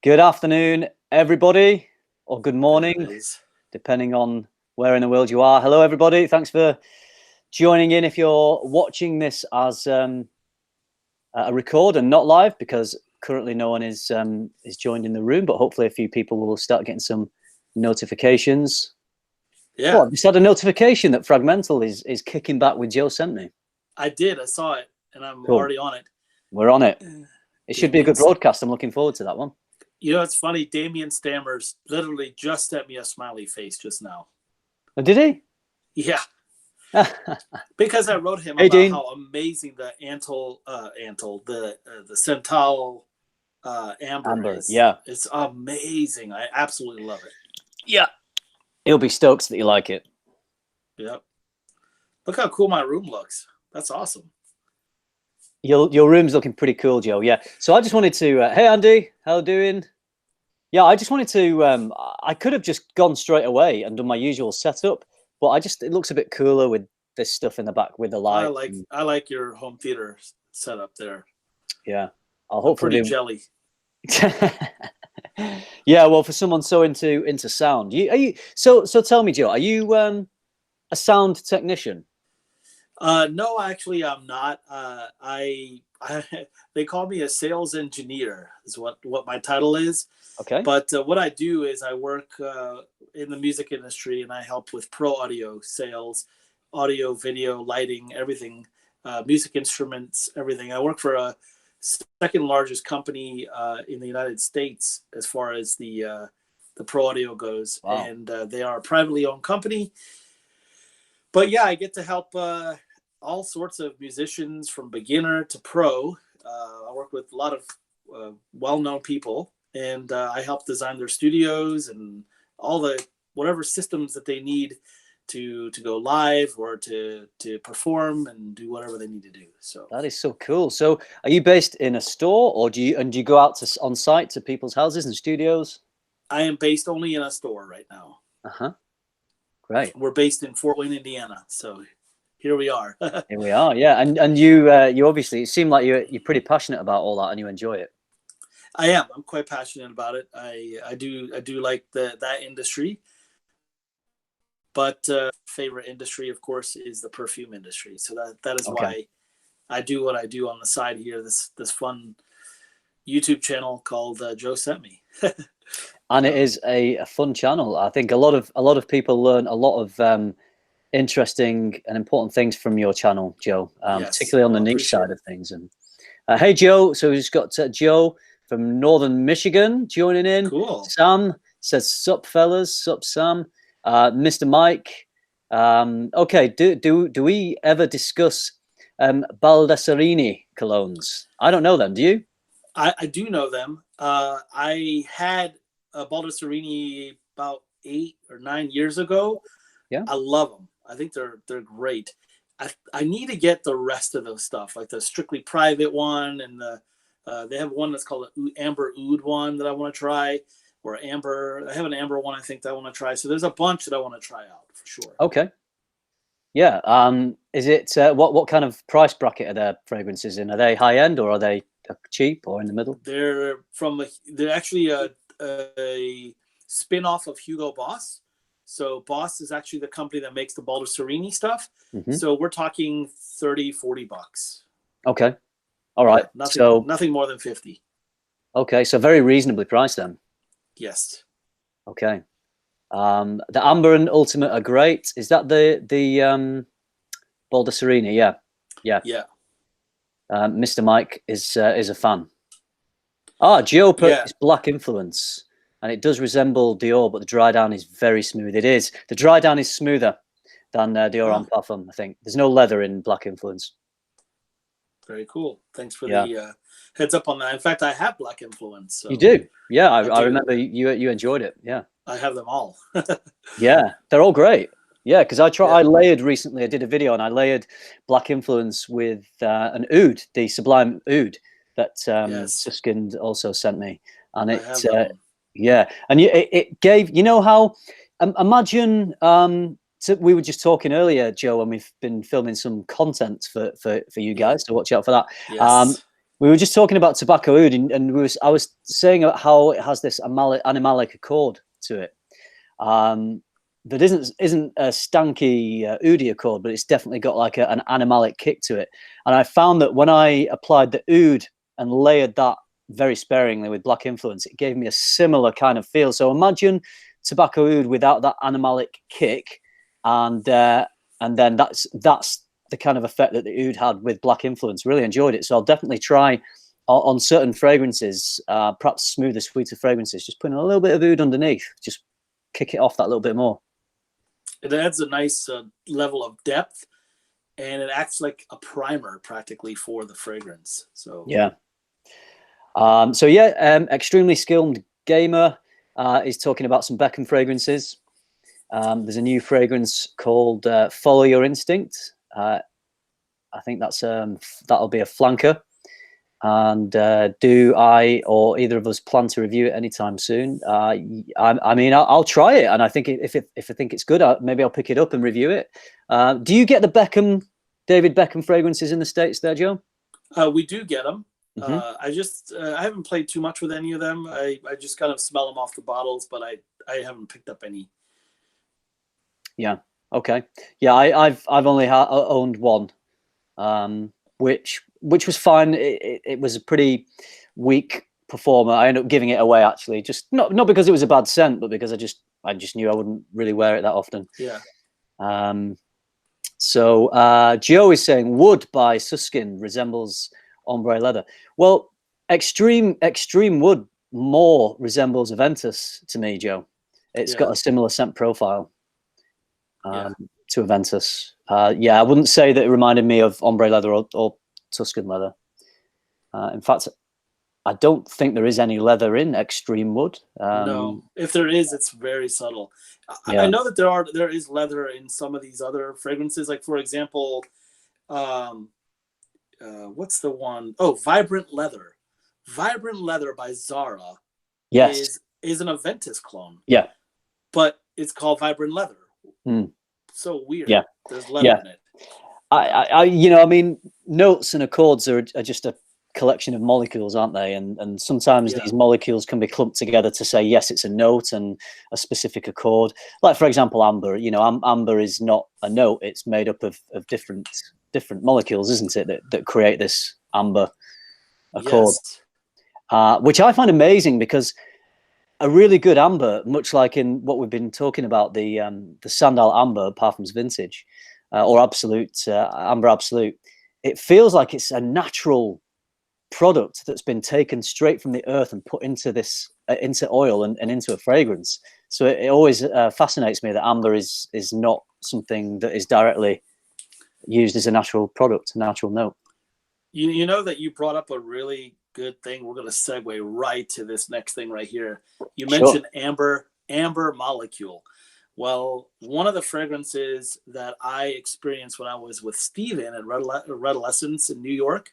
Good afternoon, everybody, or good morning, Guys. depending on where in the world you are. Hello, everybody. Thanks for joining in. If you're watching this as a record and not live, because currently no one is joined in the room, but hopefully a few people will start getting some notifications. Yeah, Oh, I've just had a notification that FRAG-MENTAL is kicking back with Joe sent me. I did. I saw it, and I'm Cool. already on it. We're on it. It should be a good Damien's- broadcast. I'm looking forward to that one. You know, it's funny. Damien Stammers literally just sent me a smiley face just now. Oh, did he? Yeah, because I wrote him Hey, about Dean. how amazing the the Cental Amber is. Yeah. It's amazing. I absolutely love it. Yeah. He'll be stoked that you like it. Yep. Look how cool my room looks. That's awesome. Your room's looking pretty cool, Joe. Yeah. So I just wanted to. Hey, Andy, how you doing? Yeah, I just wanted to. I could have just gone straight away and done my usual setup, but it looks a bit cooler with this stuff in the back with the light. I like your home theater setup there. Yeah, I'll I'm hopefully. pretty jelly. Yeah, well, for someone so into sound, so tell me, Joe, are you a sound technician? No, actually, I'm not. They call me a sales engineer is what my title is. Okay. But what I do is I work in the music industry, and I help with pro audio sales, audio, video, lighting, everything, music instruments, everything. I work for a second largest company in the United States as far as the pro audio goes. Wow. And they are a privately owned company. But yeah, I get to help all sorts of musicians from beginner to pro. I work with a lot of well-known people, and I help design their studios and all the whatever systems that they need to go live or to perform and do whatever they need to do. So that is so cool. So are you based in a store, or do you go out to on site to people's houses and studios? I am based only in a store right now. Great. We're based in Fort Wayne, Indiana. So here we are. Here we are. Yeah, and you obviously, it seemed like you're pretty passionate about all that and you enjoy it. I am. I'm quite passionate about it. I do like that industry. But favorite industry, of course, is the perfume industry. So that is why I do what I do on the side here. This fun YouTube channel called Joe Sent Me. And it is a fun channel. I think a lot of people learn a lot of interesting and important things from your channel, Joe, Yes, particularly on the niche side of things. And hey, Joe. So we've just got Joe from Northern Michigan joining in. Cool. Sam says, "Sup, fellas? Sup, Sam?" Mr. Mike. Okay. Do we ever discuss Baldessarini colognes? I don't know them. Do you? I do know them. I had a Baldessarini about 8 or 9 years ago. Yeah. I love them. I think they're great. I need to get the rest of those stuff, like the strictly private one, and they have one that's called an Amber Oud one that I want to try, or Amber. I have an Amber one I think that I want to try. So there's a bunch that I want to try out for sure. Okay. Yeah. Is it what kind of price bracket are their fragrances in? Are they high end, or are they cheap, or in the middle? They're actually a spin-off of Hugo Boss. So Boss is actually the company that makes the Baldessarini stuff. Mm-hmm. So we're talking $30-$40. Okay. All right. Nothing more than 50. Okay. So very reasonably priced then. Yes. Okay. The Amber and Ultimate are great. Is that the Baldessarini? Yeah. Yeah. Yeah. Mr. Mike is a fan. Joe put is Black Influence, and it does resemble Dior, but the dry down is very smooth. It is. The dry down is smoother than Dior Homme Parfum, I think. There's no leather in Black Influence. Very cool. Thanks for the heads up on that. In fact, I have Black Influence. So you do? Yeah, I remember you enjoyed it. Yeah. I have them all. Yeah, they're all great. Yeah, because I layered recently. I did a video and I layered Black Influence with an oud, the Sublime Oud that Suskind also sent me, and it and it gave, you know how imagine so we were just talking earlier, Joe, and we've been filming some content for you guys, so watch out for that. Yes. We were just talking about tobacco oud, and I was saying how it has this animalic accord to it. That isn't a stanky oudi accord, but it's definitely got like an animalic kick to it. And I found that when I applied the oud and layered that very sparingly with black influence, it gave me a similar kind of feel. So imagine tobacco oud without that animalic kick, and then that's the kind of effect that the oud had with black influence. Really enjoyed it. So I'll definitely try on certain fragrances, perhaps smoother, sweeter fragrances, just putting a little bit of oud underneath, just kick it off that little bit more. It adds a nice level of depth, and it acts like a primer practically for the fragrance. So yeah. Extremely skilled gamer is talking about some Beckham fragrances. There's a new fragrance called Follow Your Instinct. I think that'll be a flanker. And do I or either of us plan to review it anytime soon? I mean, I'll try it, and I think if I think it's good, maybe I'll pick it up and review it. Do you get the David Beckham fragrances in the States there, Joe? We do get them. I haven't played too much with any of them. I just kind of smell them off the bottles, but I haven't picked up any. Yeah. Okay. Yeah. I've only owned one, which was fine. It was a pretty weak performer. I ended up giving it away, actually, just not because it was a bad scent, but because I just knew I wouldn't really wear it that often. Yeah. So Joe is saying wood by Suskin resembles ombre leather. Well, extreme wood more resembles Aventus to me, Joe. It's got a similar scent profile to Aventus. I wouldn't say that it reminded me of ombre leather or Tuscan leather. In fact, I don't think there is any leather in extreme wood. No, if there is, it's very subtle. I know that there is leather in some of these other fragrances. Like, for example, what's the one? Oh, Vibrant Leather. Vibrant Leather by Zara. Yes, is an Aventus clone. Yeah, but it's called Vibrant Leather. So weird. Yeah, there's leather in it. I mean, notes and accords are just a collection of molecules, aren't they? And sometimes these molecules can be clumped together to say, yes, it's a note and a specific accord. Like, for example, amber. You know, amber is not a note. It's made up of different molecules, isn't it, that create this amber accord. Which I find amazing, because a really good amber, much like in what we've been talking about, the Sandal Amber Parfums Vintage, or Absolute, Amber Absolute, it feels like it's a natural product that's been taken straight from the earth and put into this into oil and into a fragrance. So it always fascinates me that amber is not something that is directly used as a natural product, a natural note. You know that you brought up a really good thing. We're going to segue right to this next thing right here. You mentioned amber molecule. Well, one of the fragrances that I experienced when I was with Steven at Redolescence in New York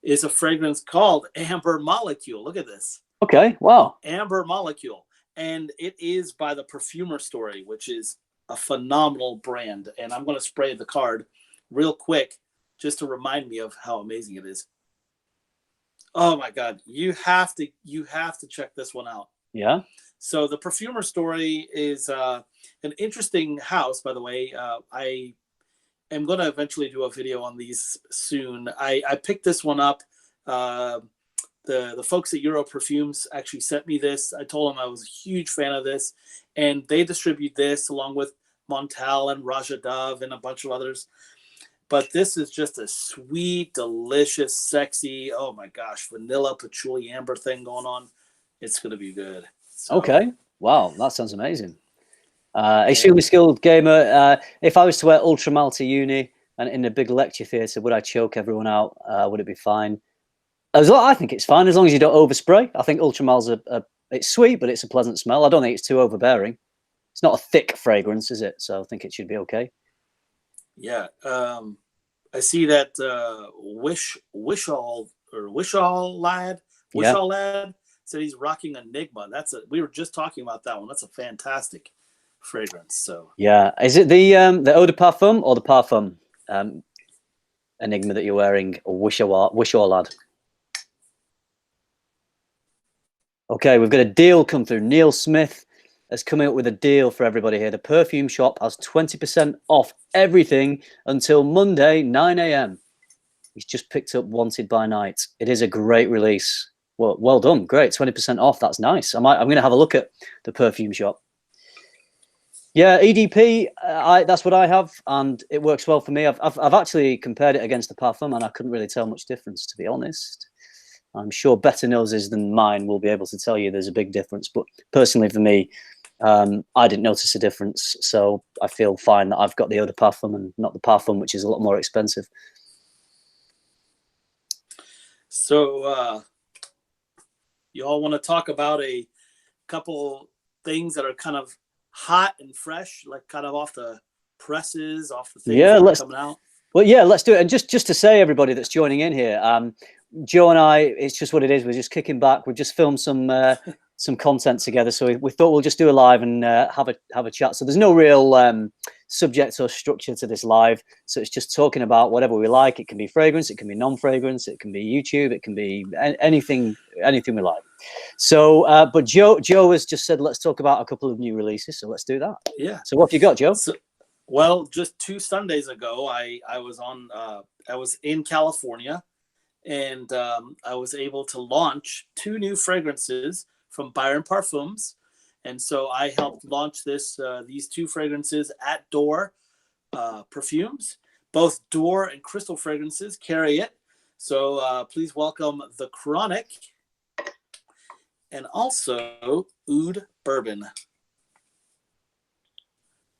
is a fragrance called Amber Molecule. Look at this. Okay, wow. Amber Molecule. And it is by the Perfumer Story, which is a phenomenal brand. And I'm going to spray the card real quick just to remind me of how amazing it is. Oh my God. You have to check this one out. Yeah. So the Perfumer Story is an interesting house, by the way. I am going to eventually do a video on these soon. I picked this one up. The folks at Euro Perfumes actually sent me this. I told them I was a huge fan of this, and they distribute this along with Montal and Raja Dove and a bunch of others. But this is just a sweet, delicious, sexy, oh my gosh, vanilla patchouli amber thing going on. It's going to be good. So, okay. Wow, that sounds amazing. Extremely skilled gamer. If I was to wear Ultramal to uni and in a big lecture theatre, would I choke everyone out? Would it be fine? I think it's fine as long as you don't overspray. I think Ultramal's it's sweet, but it's a pleasant smell. I don't think it's too overbearing. It's not a thick fragrance, is it? So I think it should be okay. Yeah. I see that Wishall lad said he's rocking Enigma. We were just talking about that one. That's a fantastic fragrance. So yeah, is it the eau de parfum or the parfum Enigma that you're wearing, or Wishall lad? Okay, we've got a deal come through. Neil Smith has come up with a deal for everybody here. The perfume shop has 20% off everything until Monday, 9 a.m. He's just picked up Wanted by Night. It is a great release. Well done. Great. 20% off. That's nice. I'm going to have a look at the perfume shop. Yeah, EDP, that's what I have, and it works well for me. I've actually compared it against the Parfum, and I couldn't really tell much difference, to be honest. I'm sure better noses than mine will be able to tell you there's a big difference, but personally for me, I didn't notice a difference, so I feel fine that I've got the Eau de Parfum and not the Parfum, which is a lot more expensive. So you all want to talk about a couple things that are kind of hot and fresh, like kind of off the presses, off the things that are coming out? Well, yeah, let's do it. And just to say, everybody that's joining in here, Joe and I, it's just what it is. We're just kicking back. We've just filmed some content together, so we thought we'll just do a live and have a chat. So there's no real subject or structure to this live. So it's just talking about whatever we like. It can be fragrance, it can be non-fragrance, it can be YouTube, it can be anything we like. So, but Joe has just said let's talk about a couple of new releases. So let's do that. Yeah. So what have you got, Joe? Well, just 2 Sundays ago, I was in California, and I was able to launch 2 new fragrances from Byron Parfums, and so I helped launch these 2 fragrances at Door Perfumes. Both Door and Crystal fragrances carry it. So please welcome the Chronic and also Oud Bourbon.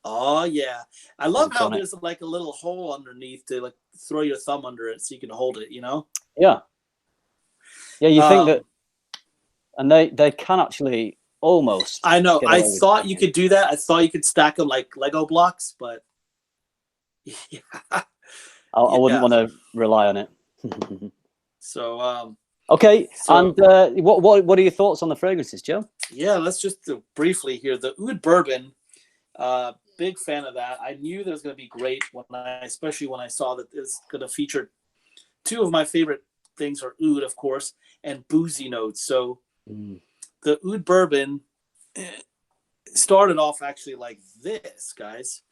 Oh yeah, I love how there's like a little hole underneath to like throw your thumb under it so you can hold it. You know? Yeah. Yeah, you think that, and they can actually almost. I know. I thought you could do that. I thought you could stack them like Lego blocks, but yeah. I wouldn't want to rely on it. So okay, and what are your thoughts on the fragrances, Joe? Yeah, let's just briefly here. The Oud Bourbon. Big fan of that. I knew that was going to be great especially when I saw that it's going to feature 2 of my favorite things are oud, of course, and boozy notes. So the Oud Bourbon started off actually like this, guys.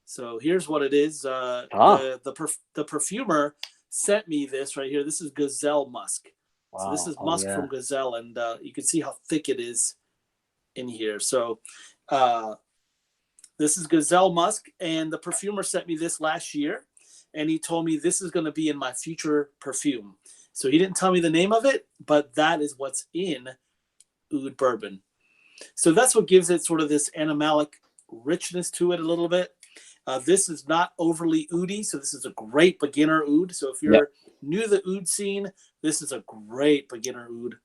So here's what it is. The perfumer sent me this right here. This is Gizelle Musk. Wow. So this is musk from Gizelle, and you can see how thick it is in here. So this is Gizelle Musk, and the perfumer sent me this last year, and he told me this is going to be in my future perfume. So he didn't tell me the name of it, but that is what's in Oud Bourbon. So that's what gives it sort of this animalic richness to it a little bit. This is not overly oudy, so this is a great beginner oud. So if you're new to the oud scene, this is a great beginner oud.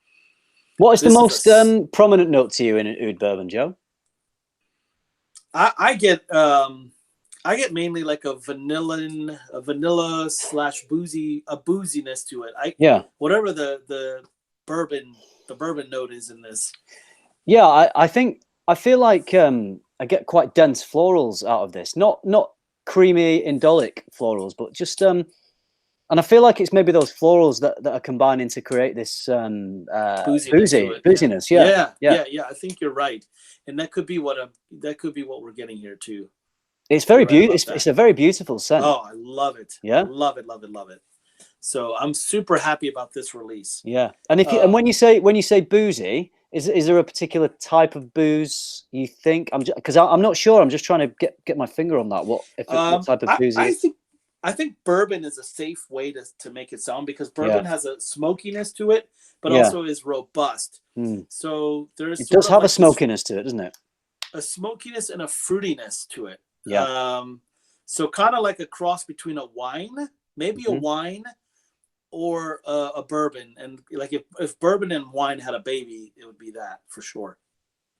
What is the most prominent note to you in an Oud Bourbon, Joe? I get mainly like a vanilla slash booziness to it. Whatever the bourbon note is in this. Yeah, I feel like I get quite dense florals out of this. Not creamy indolic florals, but just and I feel like it's maybe those florals that are combining to create this booziness. Yeah. I think you're right. And that could be what we're getting here too. It's very beautiful. It's a very beautiful scent. Oh, I love it. Yeah, love it. So I'm super happy about this release. Yeah, and and when you say boozy, is there a particular type of booze you think? Because I'm not sure. I'm just trying to get my finger on that. What type of booze? I think bourbon is a safe way to make it sound, because bourbon has a smokiness to it, but also is robust. So it does have a smokiness to it, doesn't it? A smokiness and a fruitiness to it. Yeah. So kind of like a cross between a wine, maybe a wine, or a bourbon. And like if bourbon and wine had a baby, it would be that for sure.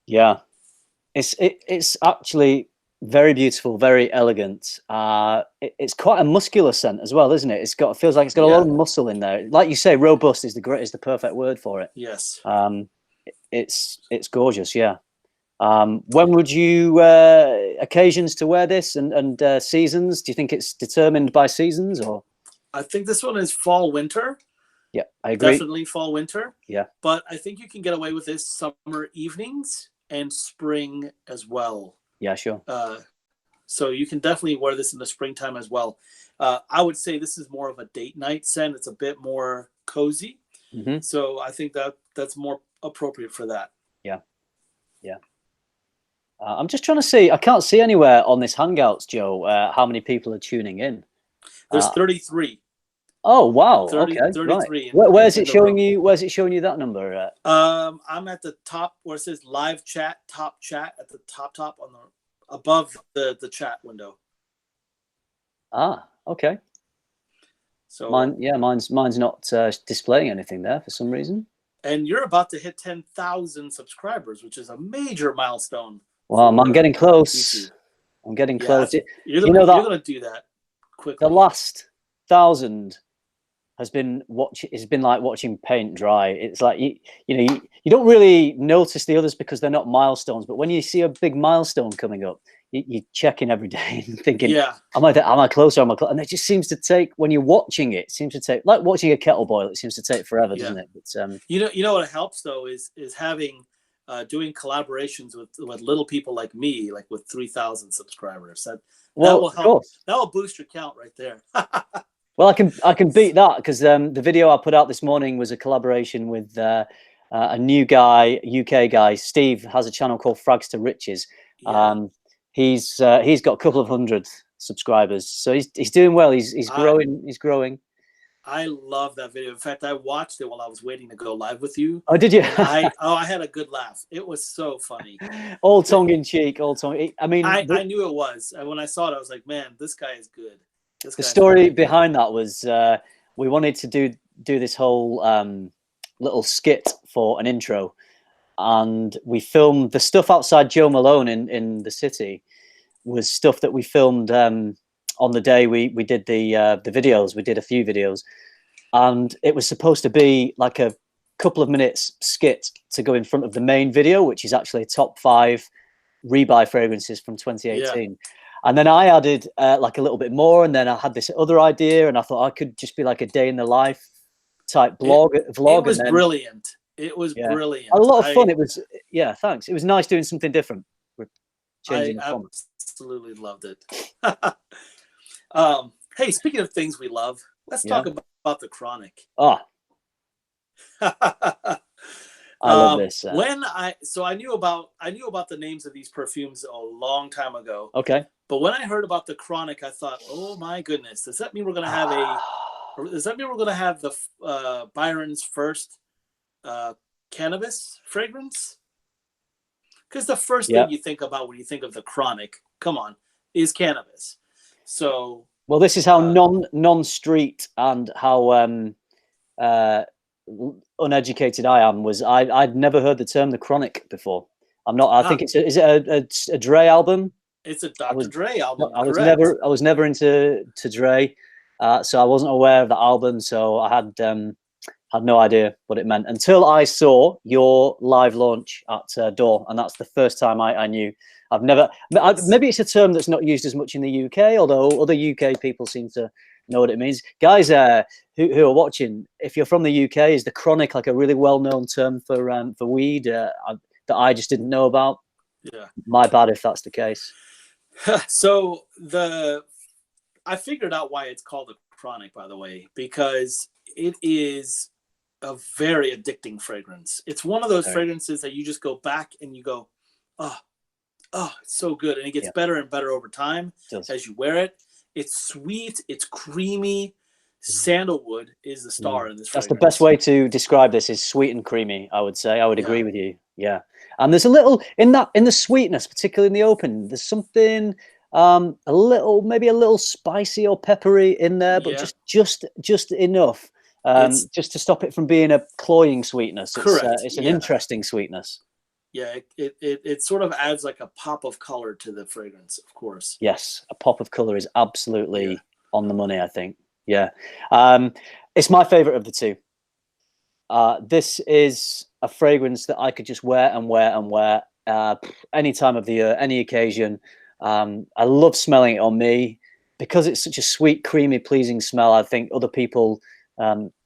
Yeah, it's actually very beautiful, very elegant. It's quite a muscular scent as well, isn't it? It feels like it's got a lot of muscle in there. Like you say, robust is the perfect word for it. Yes. It's gorgeous. Yeah. When would you occasions to wear this and seasons? Do you think it's determined by seasons, or? I think this one is fall winter. Yeah, I agree. Definitely fall, winter. Yeah. But I think you can get away with this summer evenings and spring as well. Yeah, sure. So you can definitely wear this in the springtime as well. I would say this is more of a date night scent. It's a bit more cozy. Mm-hmm. So I think that's more appropriate for that. Yeah. Yeah. I'm just trying to see. I can't see anywhere on this Hangouts, Joe, how many people are tuning in. There's 33. Oh, wow. 30, Okay. 33. Right. Where's it showing you? Where's it showing you that number? I'm at the top where it says live chat, top chat at the top on the above the chat window. Ah, okay. So mine's not displaying anything there for some reason. And you're about to hit 10,000 subscribers, which is a major milestone. Well, I'm getting close. YouTube. I'm getting close. You're gonna do that quickly. The last 1,000 has been like watching paint dry. It's like you don't really notice the others because they're not milestones, but when you see a big milestone coming up, you're checking every day and thinking, am I closer? And it just seems to take, when you're watching it, seems to take, like watching a kettle boil, it seems to take forever, doesn't it? But, you know what helps though is having doing collaborations with little people like me, like with 3,000 subscribers. That will help. That will boost your count right there. Well, I can beat that because the video I put out this morning was a collaboration with a new guy, UK guy. Steve has a channel called Frags to Riches. Yeah. He's got a couple of hundred subscribers, so he's doing well. He's growing. He's growing. I love that video. In fact, I watched it while I was waiting to go live with you. Oh, did you? I had a good laugh. It was so funny. All tongue in cheek. All tongue. I mean, I knew it was. When I saw it, I was like, man, this guy is good. The story behind that was we wanted to do this whole little skit for an intro, and we filmed the stuff outside Joe Malone in the city. Was stuff that we filmed on the day we did the videos. We did a few videos, and it was supposed to be like a couple of minutes skit to go in front of the main video, which is actually a top 5 rebuy fragrances from 2018. Yeah. And then I added like a little bit more, and then I had this other idea, and I thought I could just be like a day in the life type vlog. It was brilliant. It was brilliant. A lot of fun. It was, thanks. It was nice doing something different. I absolutely loved it. Hey, speaking of things we love, let's talk about the Chronic. Oh. I love this. I knew about the names of these perfumes a long time ago. Okay. But when I heard about the Chronic, I thought, oh my goodness, does that mean we're gonna have the Byron's first cannabis fragrance? Because the first thing you think about when you think of the Chronic, come on, is cannabis. So well, this is how non-street and how uneducated I am. I'd never heard the term the Chronic before. I'm not. I think is it a Dre album? It's a Dr. Dre album. I was never into Dre, so I wasn't aware of the album. So I had no idea what it meant until I saw your live launch at Door, and that's the first time I knew. I've never. Maybe it's a term that's not used as much in the UK, although other UK people seem to know what it means. Guys who are watching, if you're from the UK, is the Chronic like a really well-known term for weed that I just didn't know about? Yeah. My bad if that's the case. So I figured out why it's called a Chronic, by the way, because it is a very addicting fragrance. It's one of those fragrances that you just go back and you go, oh, it's so good. And it gets better and better over time as you wear it. It's sweet. It's creamy. Sandalwood is the star in this fragrance. That's the best way to describe this, is sweet and creamy, I would say. I would agree with you. Yeah. And there's a little in the sweetness, particularly in the open, there's something maybe a little spicy or peppery in there, but just enough just to stop it from being a cloying sweetness. It's an interesting sweetness. Yeah, it sort of adds like a pop of color to the fragrance, of course. Yes, a pop of color is absolutely on the money, I think. Yeah. It's my favorite of the two. This is a fragrance that I could just wear and wear and wear any time of the year, any occasion. I love smelling it on me because it's such a sweet, creamy, pleasing smell. I think other people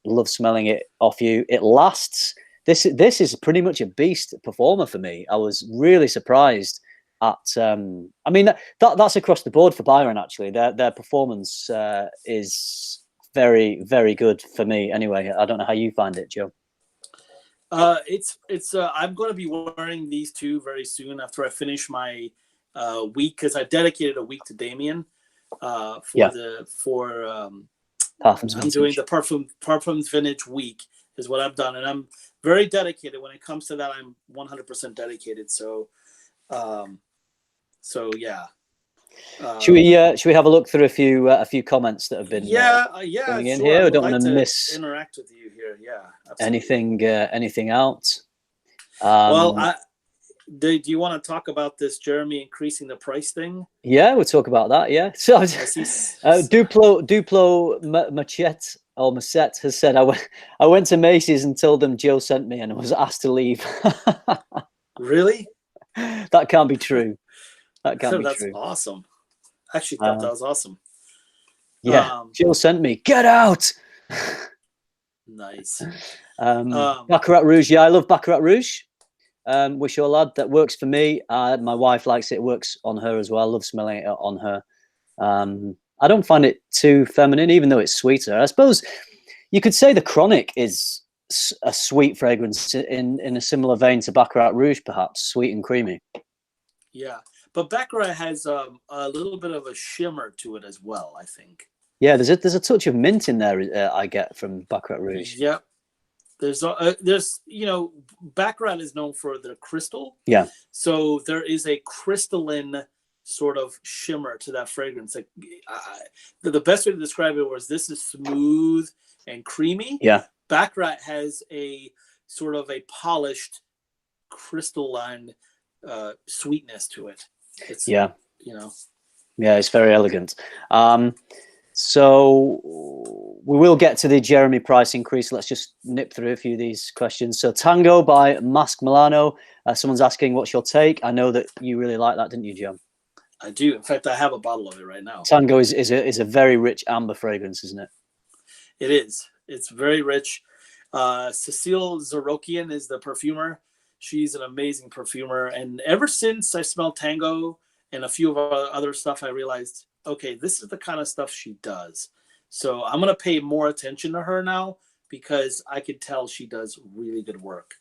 Love smelling it off you. It lasts. This is pretty much a beast performer for me. I was really surprised at. I mean, that's across the board for Byron. Actually, their performance is very, very good for me. Anyway, I don't know how you find it, Joe. It's I'm going to be wearing these two very soon after I finish my week, because I dedicated a week to Damien I'm doing the Parfums Vintage Week is what I've done, and I'm very dedicated when it comes to that. I'm 100% dedicated. So yeah. Should we have a look through a few comments that have been coming in sure. here? I don't like want to miss interact with you here. Yeah, absolutely. anything out. Well, do you want to talk about this Jeremy increasing the price thing? Yeah, we'll talk about that. Yeah. So Duplo Machet has said, I went to Macy's and told them Joe sent me and was asked to leave. Really? That can't be true. That can't be That's true. Awesome. I actually thought that was awesome. Yeah, Jill sent me. Get out. Nice. Baccarat Rouge. Yeah, I love Baccarat Rouge. Wish your lad. That works for me. My wife likes it. It works on her as well. I love smelling it on her. I don't find it too feminine, even though it's sweeter. I suppose you could say the Chronic is a sweet fragrance in a similar vein to Baccarat Rouge, perhaps sweet and creamy. Yeah, but Baccarat has a little bit of a shimmer to it as well, I think. Yeah, there's a touch of mint in there. I get from Baccarat Rouge. Yep. There's Baccarat is known for their crystal. Yeah. So there is a crystalline sort of shimmer to that fragrance. Like the best way to describe it was, this is smooth and creamy. Yeah. Baccarat has a sort of a polished crystalline sweetness to it. It's, yeah, it's very elegant. So we will get to the Jeremy price increase. Let's just nip through a few of these questions. So Tango by Mask Milano. Someone's asking, what's your take? I know that you really like that, didn't you, Joe? I do. In fact, I have a bottle of it right now. Tango is a very rich amber fragrance, isn't it? It is. It's very rich. Cecile Zarokian is the perfumer. She's an amazing perfumer. And ever since I smelled Tango and a few of our other stuff, I realized, okay, this is the kind of stuff she does. So I'm going to pay more attention to her now, because I could tell she does really good work.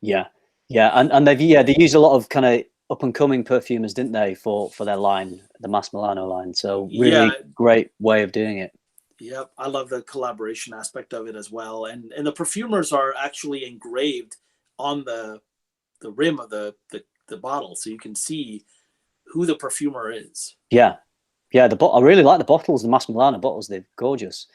Yeah. Yeah. And they use a lot of kind of up and coming perfumers, didn't they, for their line, the Mask Milano line. So really great way of doing it. Yep. I love the collaboration aspect of it as well. And the perfumers are actually engraved on the rim of the bottle, so you can see who the perfumer is. Yeah. Yeah, I really like the bottles, the Mask Milano bottles. They're gorgeous.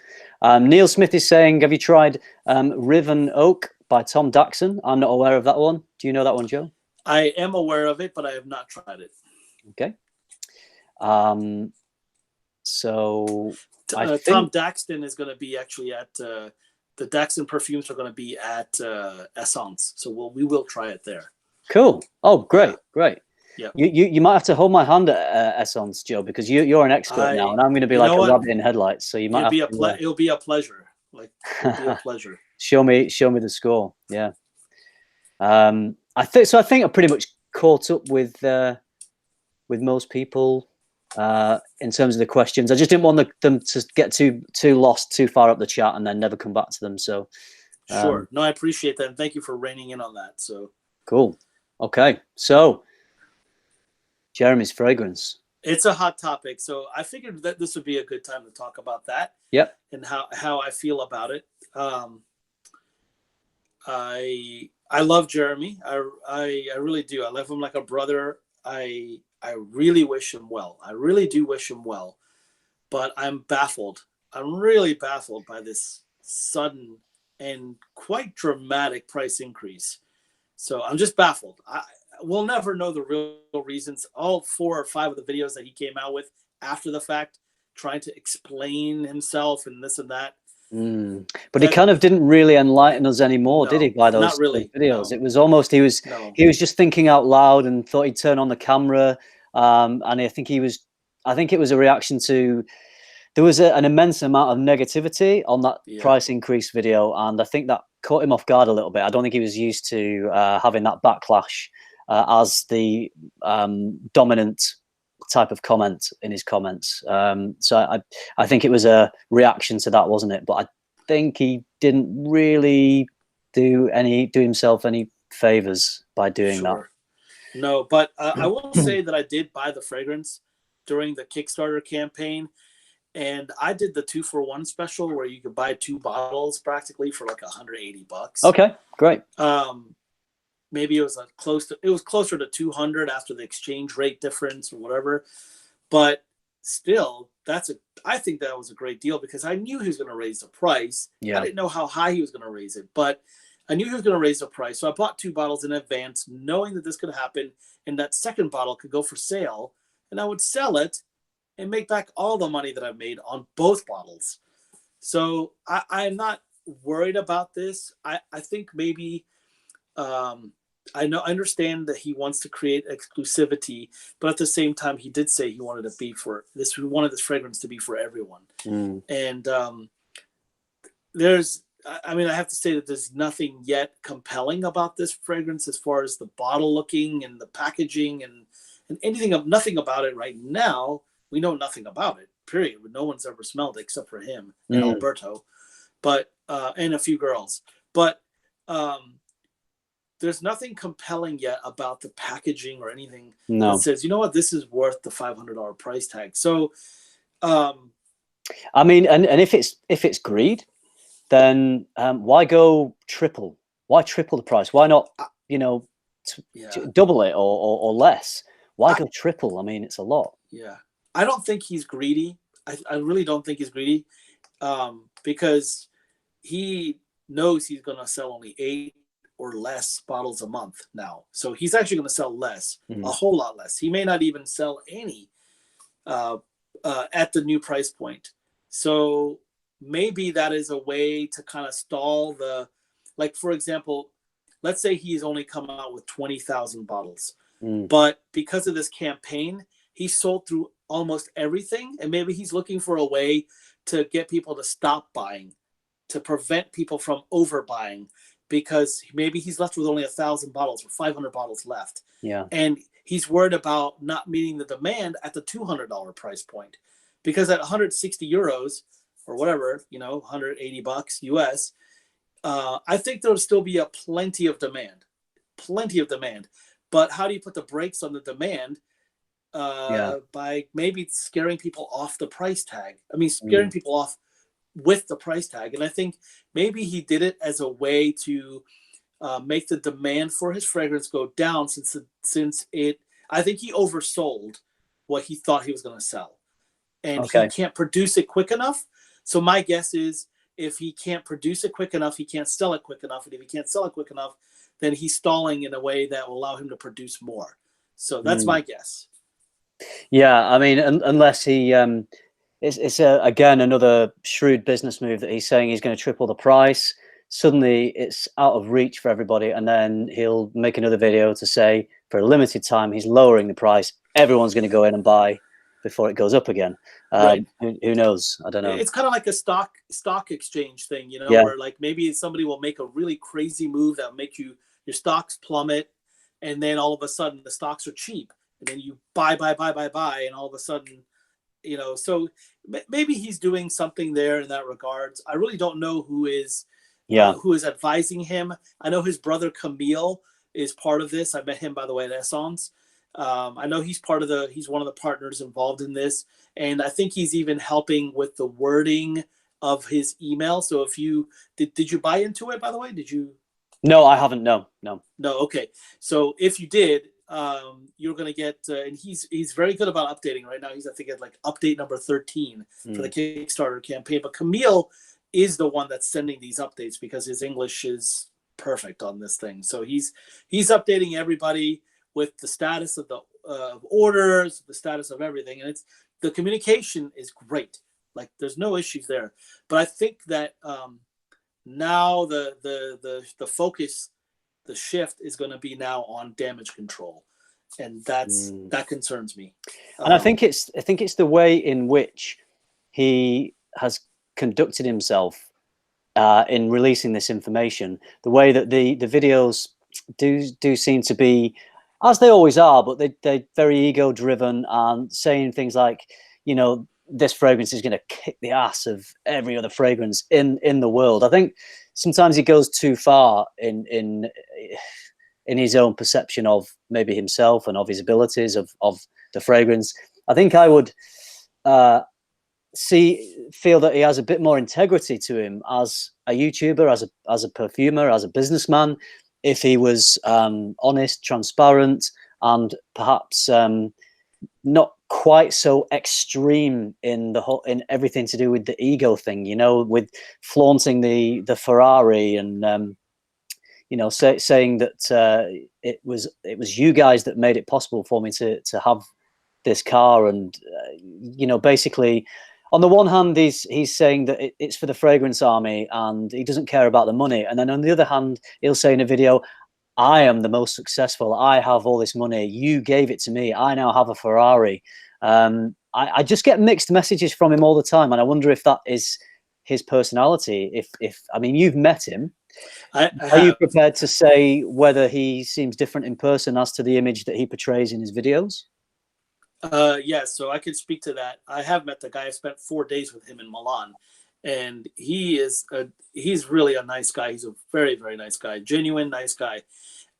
Neil Smith is saying, have you tried Riven Oak by Tom Daxon? I'm not aware of that one. Do you know that one, Joe? I am aware of it, but I have not tried it. Okay. So Tom Daxton is going to be actually at the Daxton perfumes are going to be at Essence, so we will try it there. Cool. Oh, great, great. Yeah. You might have to hold my hand at Essence, Joe, because you're an expert now, and I'm going to be like a rabbit in headlights. So you might it'll be a pleasure. Like, it'll be a pleasure. Show me the score. Yeah. I think I pretty much caught up with most people in terms of the questions. I just didn't want them to get too lost too far up the chat and then never come back to them. So sure. No, I appreciate that. And thank you for reining in on that. So cool. Okay. So Jeremy's fragrance. It's a hot topic. So I figured that this would be a good time to talk about that. Yep. And how I feel about it. I love Jeremy. I really do. I love him like a brother. I really wish him well. I really do wish him well. But I'm baffled. I'm really baffled by this sudden and quite dramatic price increase. So I'm just baffled. We'll never know the real reasons. All 4 or 5 of the videos that he came out with after the fact, trying to explain himself and this and that. But he kind of didn't really enlighten us anymore, did he? By those videos, it was almost he was just thinking out loud and thought he'd turn on the camera. And I think it was a reaction to there was an immense amount of negativity on that price increase video, and I think that caught him off guard a little bit. I don't think he was used to having that backlash as the dominant type of comment in his comments. So I think it was a reaction to that, wasn't it? But I think he didn't really do himself any favors by doing that. No, but I will say that I did buy the fragrance during the Kickstarter campaign, and I did the 2-for-1 special where you could buy 2 bottles practically for like $180. Okay, great. Maybe it was closer to 200 after the exchange rate difference or whatever, but still, I think that was a great deal because I knew he was going to raise the price. I didn't know how high he was going to raise it, but I knew he was going to raise the price. So I bought 2 bottles in advance, knowing that this could happen, and that second bottle could go for sale, and I would sell it and make back all the money that I've made on both bottles. So I'm not worried about this. I think maybe I understand that he wants to create exclusivity, but at the same time, he did say he wanted he wanted this fragrance to be for everyone. And I have to say that there's nothing yet compelling about this fragrance as far as the bottle looking and the packaging and nothing about it right now. We know nothing about it, period. No one's ever smelled it except for him and Alberto, but and a few girls. But there's nothing compelling yet about the packaging or anything that says, you know what, this is worth the $500 price tag. So, I mean, and if it's greed, then why go triple? Why triple the price? Why not, double it or less? Why go triple? I mean, it's a lot. Yeah. I don't think he's greedy. I really don't think he's greedy because he knows he's going to sell only 8 or less bottles a month now. So he's actually going to sell less, a whole lot less. He may not even sell any at the new price point. So maybe that is a way to kind of stall for example, let's say he's only come out with 20,000 bottles, but because of this campaign, he sold through almost everything. And maybe he's looking for a way to get people to stop buying, to prevent people from overbuying, because maybe he's left with only 1,000 bottles or 500 bottles left. Yeah. And he's worried about not meeting the demand at the $200 price point, because at 160 euros or whatever, $180 US, I think there'll still be plenty of demand. But how do you put the brakes on the demand? By maybe scaring people off the price tag. I mean, scaring people off with the price tag. And I think maybe he did it as a way to make the demand for his fragrance go down, I think he oversold what he thought he was going to sell, and he can't produce it quick enough. So my guess is, if he can't produce it quick enough, he can't sell it quick enough. And if he can't sell it quick enough, then he's stalling in a way that will allow him to produce more. So that's my guess. Yeah, I mean, unless he, it's again another shrewd business move that he's saying he's going to triple the price. Suddenly, it's out of reach for everybody, and then he'll make another video to say for a limited time he's lowering the price. Everyone's going to go in and buy before it goes up again. Right. Who knows? I don't know. It's kind of like a stock exchange thing, where like maybe somebody will make a really crazy move that will make your stocks plummet, and then all of a sudden the stocks are cheap. And then you buy, and all of a sudden, so maybe he's doing something there in that regards. I really don't know who is advising him. I know his brother Camille is part of this. I met him, by the way, at Essence. I know he's one of the partners involved in this, and I think he's even helping with the wording of his email. So if you did you buy into it, by the way? Did you? No, I haven't. No. Okay. So if you did, you're going to get, and he's very good about updating right now. He's, I think, at like update number 13 for the Kickstarter campaign. But Camille is the one that's sending these updates because his English is perfect on this thing. So he's updating everybody with the status of the orders, the status of everything, and the communication is great. Like, there's no issues there. But I think that now the focus, the shift is going to be now on damage control, and that concerns me. And I think it's the way in which he has conducted himself in releasing this information, the way that the videos do seem to be, as they always are, but they're very ego driven and saying things like, you know, this fragrance is going to kick the ass of every other fragrance in the world. I think sometimes he goes too far in his own perception of maybe himself and of his abilities of the fragrance. I think I would feel that he has a bit more integrity to him as a YouTuber, as a perfumer, as a businessman, if he was honest, transparent, and perhaps not quite so extreme in everything to do with the ego thing, you know, with flaunting the Ferrari and you know, saying that it was you guys that made it possible for me to have this car, and you know, basically, on the one hand, he's saying that it's for the fragrance army and he doesn't care about the money, and then on the other hand, he'll say in a video, I am the most successful. I have all this money. You gave it to me. I now have a Ferrari. I just get mixed messages from him all the time, and I wonder if that is his personality. If I mean, you've met him. Are you prepared to say whether he seems different in person as to the image that he portrays in his videos? Yes, so I could speak to that. I have met the guy. I spent 4 days with him in Milan, and he's really a nice guy. He's a very, very nice guy, genuine nice guy.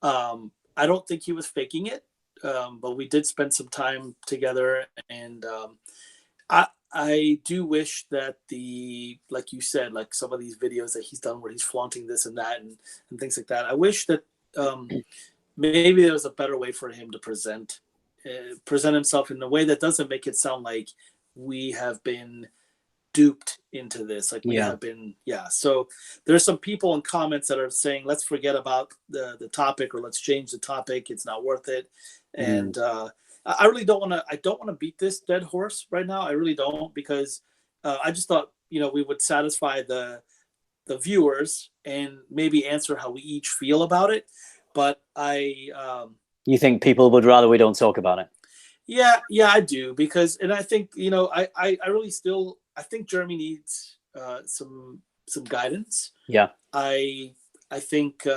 I don't think he was faking it, but we did spend some time together, and I do wish that like you said, like some of these videos that he's done where he's flaunting this and that and things like that. I wish that maybe there was a better way for him to present himself in a way that doesn't make it sound like we have been duped into this, like we have been. So there's some people in comments that are saying, let's forget about the topic, or let's change the topic, it's not worth it. And I really don't want to beat this dead horse right now. I really don't, because I just thought, you know, we would satisfy the viewers and maybe answer how we each feel about it. But you think people would rather we don't talk about it? Yeah, I do, because, and I think, you know, I really still, I think Jeremy needs some guidance. Yeah. I think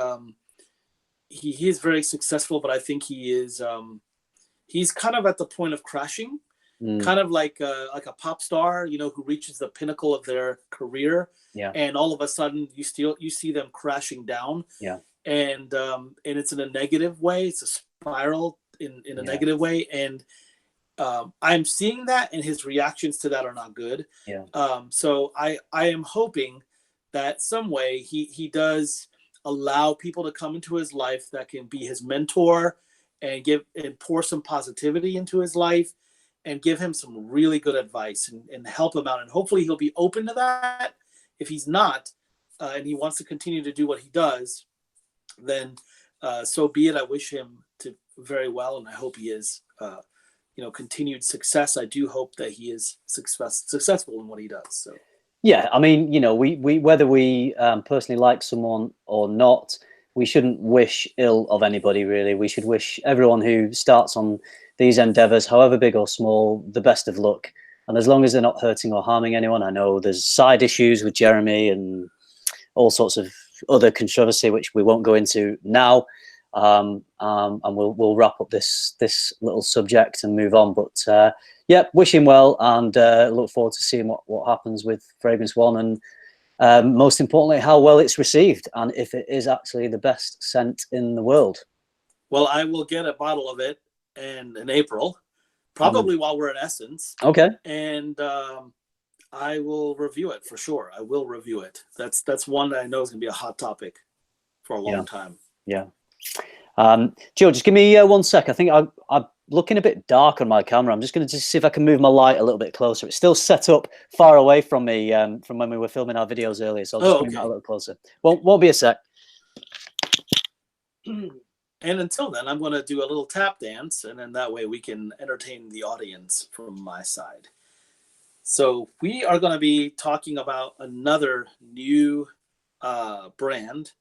he is very successful, but I think he is he's kind of at the point of crashing, kind of like a pop star, you know, who reaches the pinnacle of their career, and all of a sudden you see them crashing down, and it's in a negative way. It's a spiral in a negative way, and I'm seeing that, and his reactions to that are not good. So I am hoping that some way he does allow people to come into his life that can be his mentor and pour some positivity into his life and give him some really good advice and help him out. And hopefully he'll be open to that. If he's not, and he wants to continue to do what he does, then so be it. I wish him to very well, and I hope he is you know, continued success. I do hope that he is successful in what he does. So yeah, I mean, you know, we whether we personally like someone or not, we shouldn't wish ill of anybody, really. We should wish everyone who starts on these endeavors, however big or small, the best of luck. And as long as they're not hurting or harming anyone. I know there's side issues with Jeremy and all sorts of other controversy, which we won't go into now. And we'll wrap up this little subject and move on. But yeah, wish him well, and look forward to seeing what happens with Fragrance One, and most importantly, how well it's received, and if it is actually the best scent in the world. Well, I will get a bottle of it in April, probably while we're at Essence. Okay. And I will review it for sure. I will review it. That's one that I know is going to be a hot topic for a long time. Yeah. Joe, just give me 1 sec. I think I'm looking a bit dark on my camera. I'm just going to see if I can move my light a little bit closer. It's still set up far away from me from when we were filming our videos earlier, so I'll just bring that a little closer. Won't be a sec. And until then, I'm going to do a little tap dance, and then that way we can entertain the audience from my side. So we are going to be talking about another new brand,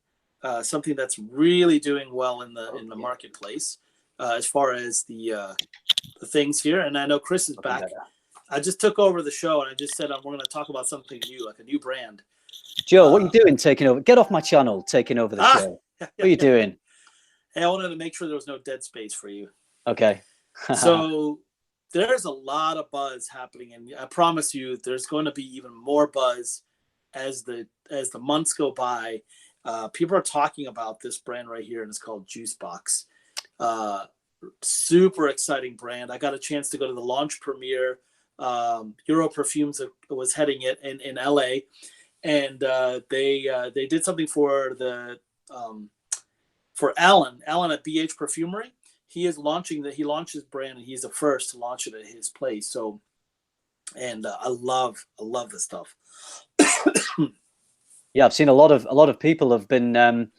something that's really doing well in the marketplace as far as the things here. And I know Chris is back. I just took over the show and I just said we're going to talk about something new, like a new brand. Joe, what are you doing taking over? Get off my channel, taking over the show. What are you doing? Hey, I wanted to make sure there was no dead space for you. Okay. So there's a lot of buzz happening, and I promise you there's going to be even more buzz as the months go by. People are talking about this brand right here, and it's called Juicebox. Super exciting brand. I got a chance to go to the launch premiere. Euro Perfumes was heading it in LA, and they did something for the for Alan at BH Perfumery. He is launching he launched his brand, and he's the first to launch it at his place. So, and I love this stuff. Yeah, I've seen a lot of people have been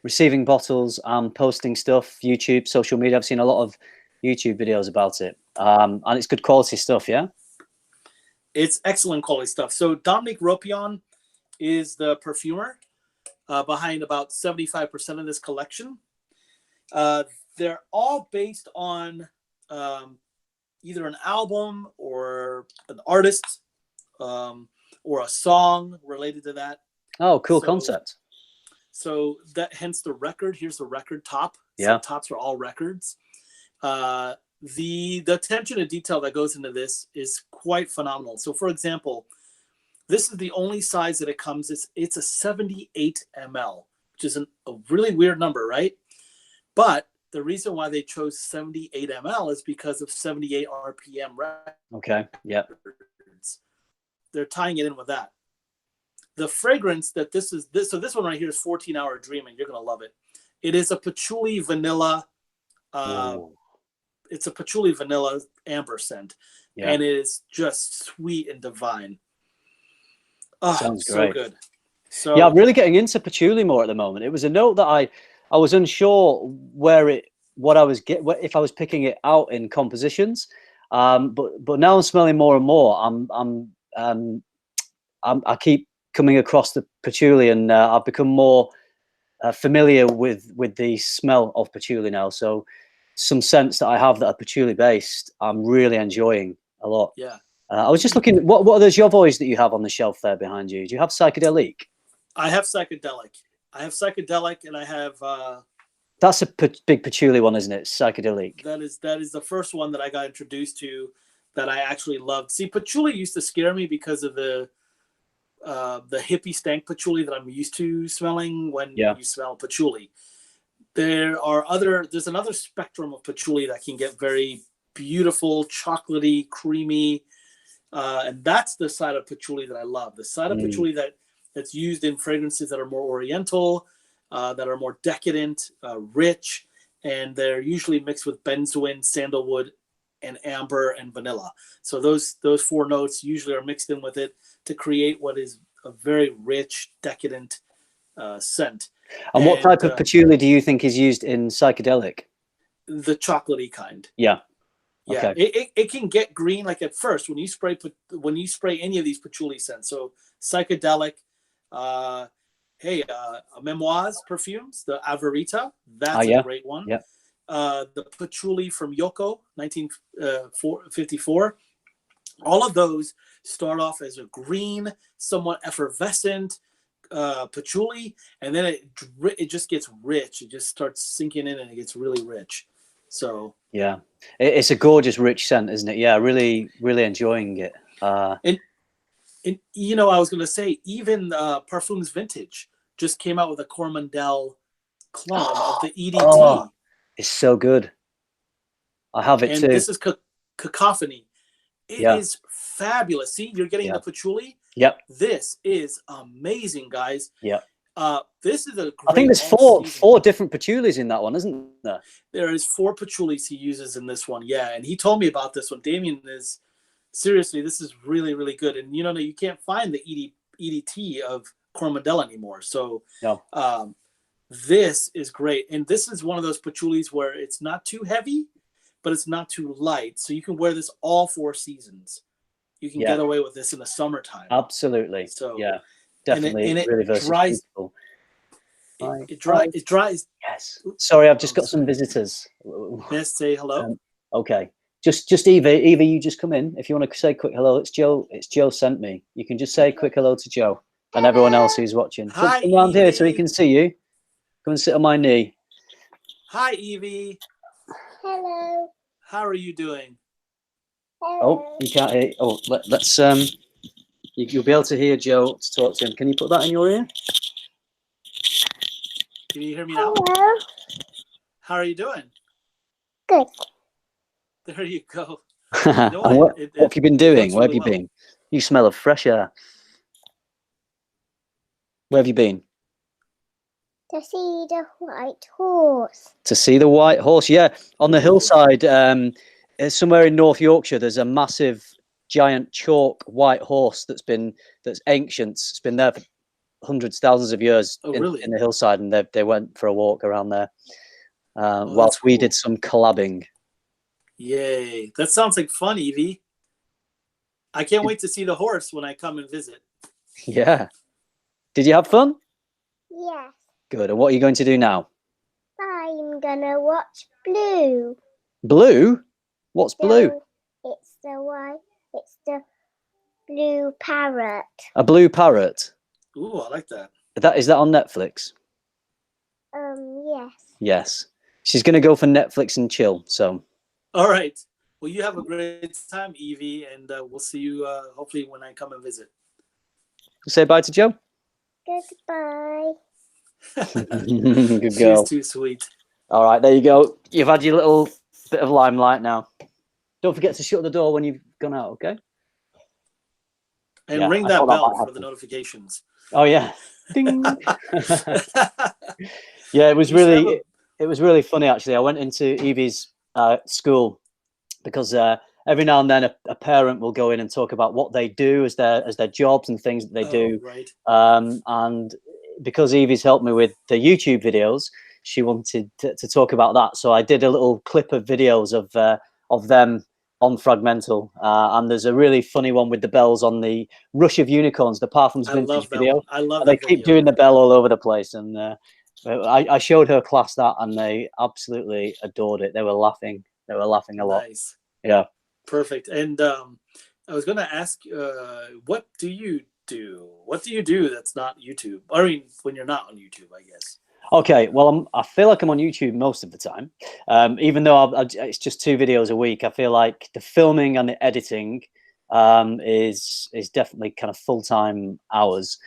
receiving bottles and posting stuff, YouTube, social media. I've seen a lot of YouTube videos about it, and it's good quality stuff. Yeah, it's excellent quality stuff. So Dominique Ropion is the perfumer behind about 75% of this collection. They're all based on either an album or an artist or a song related to that. Oh, cool concept. So that hence the record. Here's the record top. Yeah. So tops are all records. The attention to detail that goes into this is quite phenomenal. So for example, this is the only size that it comes. It's a 78 ml, which is a really weird number, right? But the reason why they chose 78 ml is because of 78 RPM records. Okay. Yeah. They're tying it in with that. The fragrance that this one right here is 14 Hour Dreaming. You're going to love it. It is a patchouli vanilla. It's a patchouli vanilla amber scent. Yeah. And it is just sweet and divine. Oh, sounds great. So good. So yeah, I'm really getting into patchouli more at the moment. It was a note that I was unsure if I was picking it out in compositions. But now I'm smelling more and more. I keep coming across the patchouli, and I've become more familiar with the smell of patchouli now. So some scents that I have that are patchouli based, I'm really enjoying a lot. Yeah. I was just looking. What are those Jovois that you have on the shelf there behind you? Do you have psychedelic? I have psychedelic. And I have. That's a big patchouli one, isn't it? Psychedelic. That is the first one that I got introduced to that I actually loved. See, patchouli used to scare me because of the hippie stank patchouli that I'm used to smelling when you smell patchouli. There's another spectrum of patchouli that can get very beautiful, chocolatey, creamy, and that's the side of patchouli that I love. The side of patchouli that's used in fragrances that are more oriental, that are more decadent, rich, and they're usually mixed with benzoin, sandalwood, and amber and vanilla. So those four notes usually are mixed in with it to create what is a very rich, decadent scent. And what type of patchouli do you think is used in psychedelic? The chocolatey kind. Yeah. Yeah. Okay. It can get green like at first when you spray any of these patchouli scents. So psychedelic, Memoirs perfumes, the Averita, that's a great one. Yeah. The patchouli from Yoko, 1954. All of those start off as a green, somewhat effervescent patchouli, and then it just gets rich. It just starts sinking in, and it gets really rich. So yeah, it's a gorgeous, rich scent, isn't it? Yeah, really, really enjoying it. And I was going to say, even Parfums Vintage just came out with a Coromandel clone of the EDT. Oh, it's so good. I have it too. And this is Cacophony. It is fabulous. See, you're getting the patchouli. Yep. This is amazing, guys. Yep. This is a great. I think there's four different patchoulis in that one, isn't there? There is 4 patchoulis he uses in this one. Yeah, and he told me about this one. Damien is seriously, this is really, really good. And you can't find the EDT of Coromandel anymore. So this is great. And this is one of those patchoulis where it's not too heavy, but it's not too light. So you can wear this all 4 seasons. You can get away with this in the summertime. Absolutely. So yeah, definitely. And it really dries. It dries. Yes. Sorry, I've just got some visitors. Yes, say hello. Okay. Just Eva, you just come in. If you want to say quick hello, it's Joe. It's Joe sent me. You can just say quick hello to Joe and everyone else who's watching. Hi, come around Evie. here so he can see you. Come and sit on my knee. Hi, Evie. Hello. How are you doing? Hello. Oh, you can't hear. Oh, let's you'll be able to hear Joe to talk to him. Can you put that in your ear? Can you hear me now? Hello. How are you doing? Good. There you go. And what have you been doing? Where have you been? You smell of fresh air. Where have you been? To see the white horse. To see the white horse, yeah. On the hillside, somewhere in North Yorkshire, there's a massive, giant chalk white horse that's ancient. It's been there for hundreds, thousands of years in the hillside, and they went for a walk around there whilst we did some collabing. Yay! That sounds like fun, Evie. I can't wait to see the horse when I come and visit. Yeah. Did you have fun? Yes. Good. And what are you going to do now? I'm gonna watch Blue. Blue? What's Blue? It's the blue parrot. A blue parrot. Ooh, I like that. Is that on Netflix? Yes. Yes. She's going to go for Netflix and chill. So. All right. Well, you have a great time, Evie, and we'll see you hopefully when I come and visit. Say bye to Joe. Goodbye. Good girl. She's too sweet. All right, there you go. You've had your little bit of limelight now. Don't forget to shut the door when you've gone out, okay? And ring that bell for the notifications. Oh yeah. Ding. Yeah, it was really funny actually. I went into Evie's school because every now and then a parent will go in and talk about what they do as their jobs and things that they do. Right. And because Evie's helped me with the YouTube videos, she wanted to talk about that. So I did a little clip of videos of them on FRAG-MENTAL. And there's a really funny one with the bells on the Rush of Unicorns, the Parfums Vintage video. I love that. They keep doing the bell all over the place. And I showed her class that, and they absolutely adored it. They were laughing. They were laughing a lot. Nice. Yeah. Perfect. And I was going to ask, what do you do? What do you do that's not YouTube? I mean, when you're not on YouTube, I guess. Okay, well, I feel like I'm on YouTube most of the time, even though it's just 2 videos a week. I feel like the filming and the editing is definitely kind of full-time hours,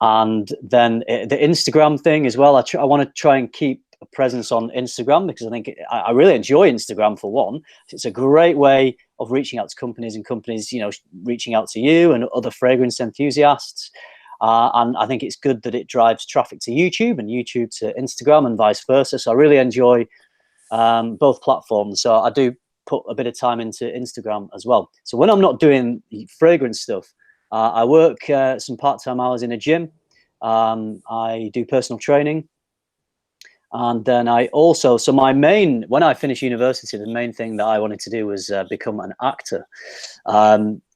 and then the Instagram thing as well. I want to try and keep a presence on Instagram because I think I really enjoy Instagram for one. It's a great way of reaching out to companies, and companies, you know, reaching out to you and other fragrance enthusiasts. And I think it's good that it drives traffic to YouTube and YouTube to Instagram and vice versa. So I really enjoy both platforms. So I do put a bit of time into Instagram as well. So when I'm not doing fragrance stuff, I work some part-time hours in a gym. I do personal training. And then I also, so when I finished university, the main thing that I wanted to do was become an actor.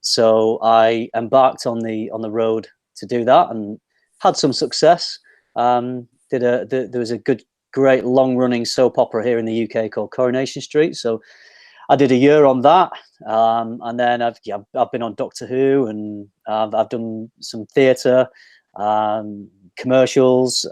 So I embarked on the road to do that and had some success. There was a great long-running soap opera here in the UK called Coronation Street. So I did a year on that, and then I've been on Doctor Who, and I've done some theatre, commercials,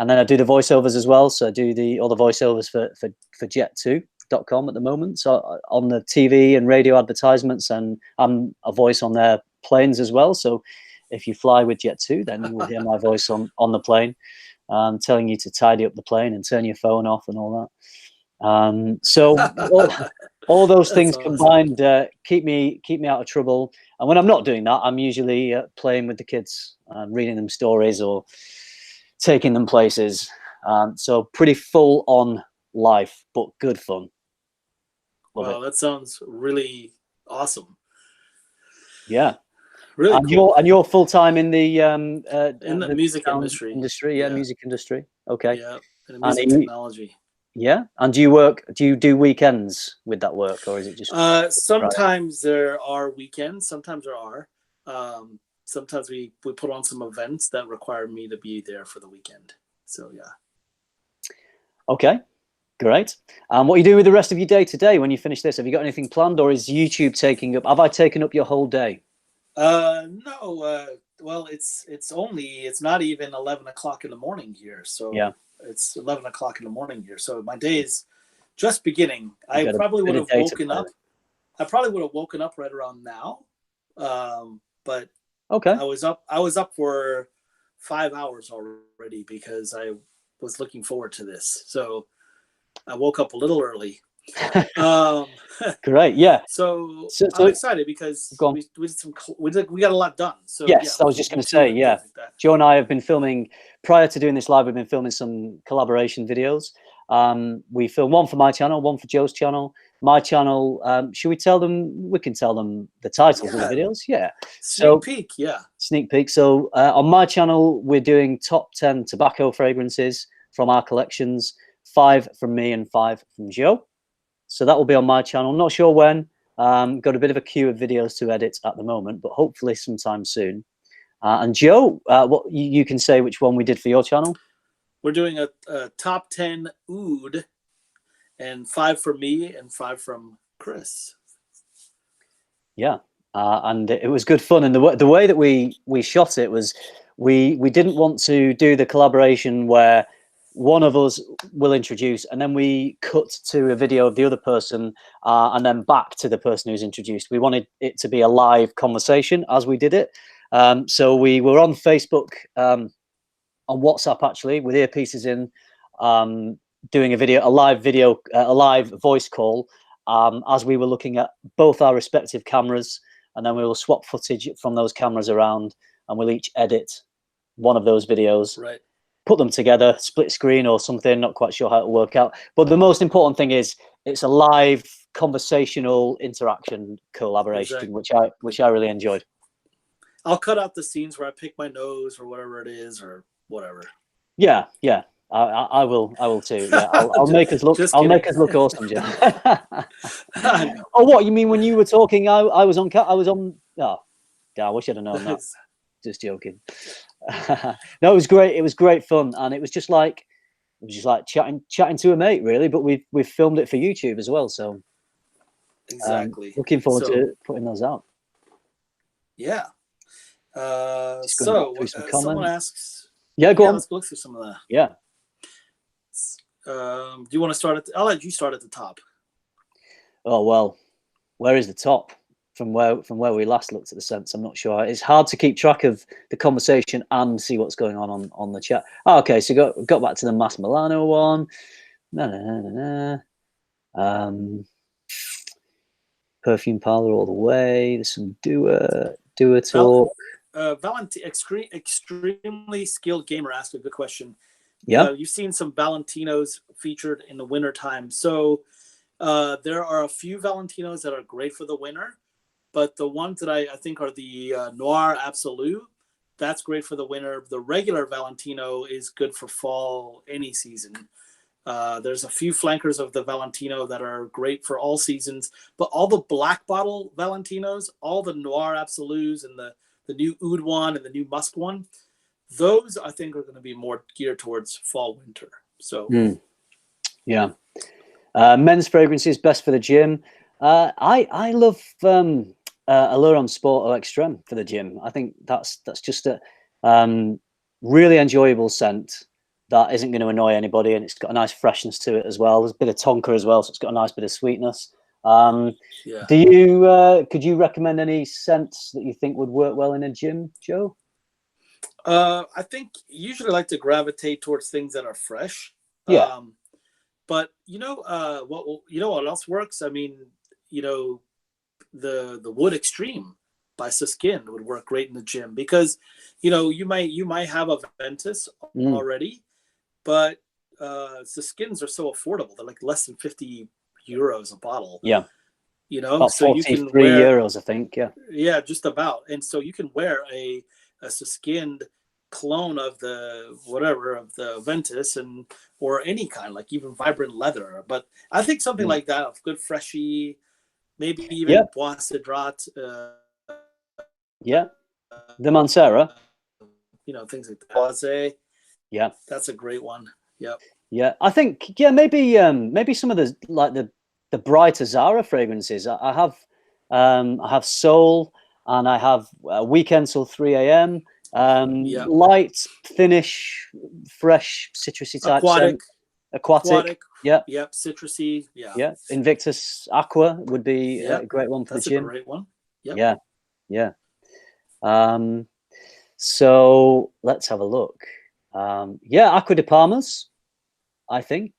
and then I do the voiceovers as well. So I do all the voiceovers for Jet2.com at the moment. So on the TV and radio advertisements, and I'm a voice on their planes as well. So if you fly with Jet2, then you will hear my voice on the plane, telling you to tidy up the plane and turn your phone off and all that. So all those things combined keep me out of trouble. And when I'm not doing that, I'm usually playing with the kids, reading them stories or taking them places. So pretty full on life, but good fun. Wow, that sounds really awesome. Yeah. Really and cool. you're full time in the music industry. Yeah, music industry. Okay. Yeah, and music technology. Yeah, and do you do weekends with that work, or is it just? Sometimes there are weekends. Sometimes there are. Sometimes we put on some events that require me to be there for the weekend. So yeah. Okay. Great. What are you doing with the rest of your day today when you finish this? Have you got anything planned, or is YouTube taking up? Have I taken up your whole day? No. Well, it's not even 11 o'clock in the morning here. So yeah, it's 11 o'clock in the morning here. So my day is just beginning. I probably would have woken up. I probably would have woken up right around now. But okay. I was up for 5 hours already because I was looking forward to this. So I woke up a little early. Great, yeah. So I'm excited because we got a lot done. So yes, yeah, I was just going to say, yeah. Joe and I have been filming prior to doing this live. We've been filming some collaboration videos. We filmed one for my channel, one for Joe's channel. My channel. Should we tell them? We can tell them the titles of the videos. Yeah. Sneak peek. Yeah. Sneak peek. So on my channel, we're doing top 10 tobacco fragrances from our collections. 5 from me and 5 from Joe. So that will be on my channel. I'm not sure when. Got a bit of a queue of videos to edit at the moment, but hopefully sometime soon. And Joe, what you can say which one we did for your channel? We're doing a top 10 oud, and 5 from me and 5 from Chris. Yeah, and it was good fun. And the way that we shot it was we didn't want to do the collaboration where one of us will introduce and then we cut to a video of the other person and then back to the person who's introduced. We wanted it to be a live conversation as we did it. So we were on Facebook, on WhatsApp actually, with earpieces in, doing a live voice call as we were looking at both our respective cameras, and then we will swap footage from those cameras around and we'll each edit one of those videos. Right. Put them together, split screen or something, not quite sure how it'll work out. But the most important thing is it's a live conversational interaction collaboration, exactly. which I really enjoyed. I'll cut out the scenes where I pick my nose or whatever it is or whatever. Yeah, yeah. I will too. Yeah, I'll make us look. I'll make us look awesome, Jim. Oh, what you mean when you were talking? I was on. Oh, I wish I'd have known that. Just joking. No, it was great. It was great fun, and it was just like chatting to a mate, really. But we've filmed it for YouTube as well, so exactly. Looking forward to putting those out. Yeah. So someone asks. Yeah, go on. Let's look through some of that. Yeah. Do you want to start I'll let you start at the top. Oh well, where is the top? From where we last looked at the scents, I'm not sure. It's hard to keep track of the conversation and see what's going on the chat. Oh, okay, so got back to the Mass Milano one. Perfume parlor all the way. There's some doer talk. Extremely skilled gamer asked a good question. Yeah, you've seen some Valentinos featured in the winter time. So there are a few Valentinos that are great for the winter. But the ones that I think are the Noir Absolute, that's great for the winter. The regular Valentino is good for fall, any season. There's a few flankers of the Valentino that are great for all seasons. But all the black bottle Valentinos, all the Noir Absolutes and the new Oud one and the new Musk one, those I think are going to be more geared towards fall, winter. So, yeah. Men's fragrances, best for the gym. I love Allure Sport Extreme for the gym. I think that's just a really enjoyable scent that isn't going to annoy anybody, and it's got a nice freshness to it as well. There's a bit of tonka as well, so it's got a nice bit of sweetness. Yeah. Do you could you recommend any scents that you think would work well in a gym, Joe? I think usually I like to gravitate towards things that are fresh. Yeah. But what else works? I mean, the Wood Extreme by Skin would work great in the gym because, you might have a Ventus already, but Skins are so affordable. They're like less than 50 euros a bottle. Yeah. About so 43 you can euros, I think. Yeah. Yeah, just about. And so you can wear a skinned clone of the Ventus or any kind, like even vibrant leather. But I think something like that, of good freshy, maybe even Bois Cedrat. The Mancera. Things like that. Yeah, that's a great one. Yep. Yeah, I think maybe some of the brighter Zara fragrances. I have Soul, and I have Weekend till 3 a.m. Light, thinnish, fresh, citrusy type scent. Aquatic. Yeah. Yep. Citrusy. Yeah. Yeah. Invictus Aqua would be a great one for the gym. That's a great one. Yep. Yeah. Yeah. So let's have a look. Yeah, Aqua de Palmas, I think.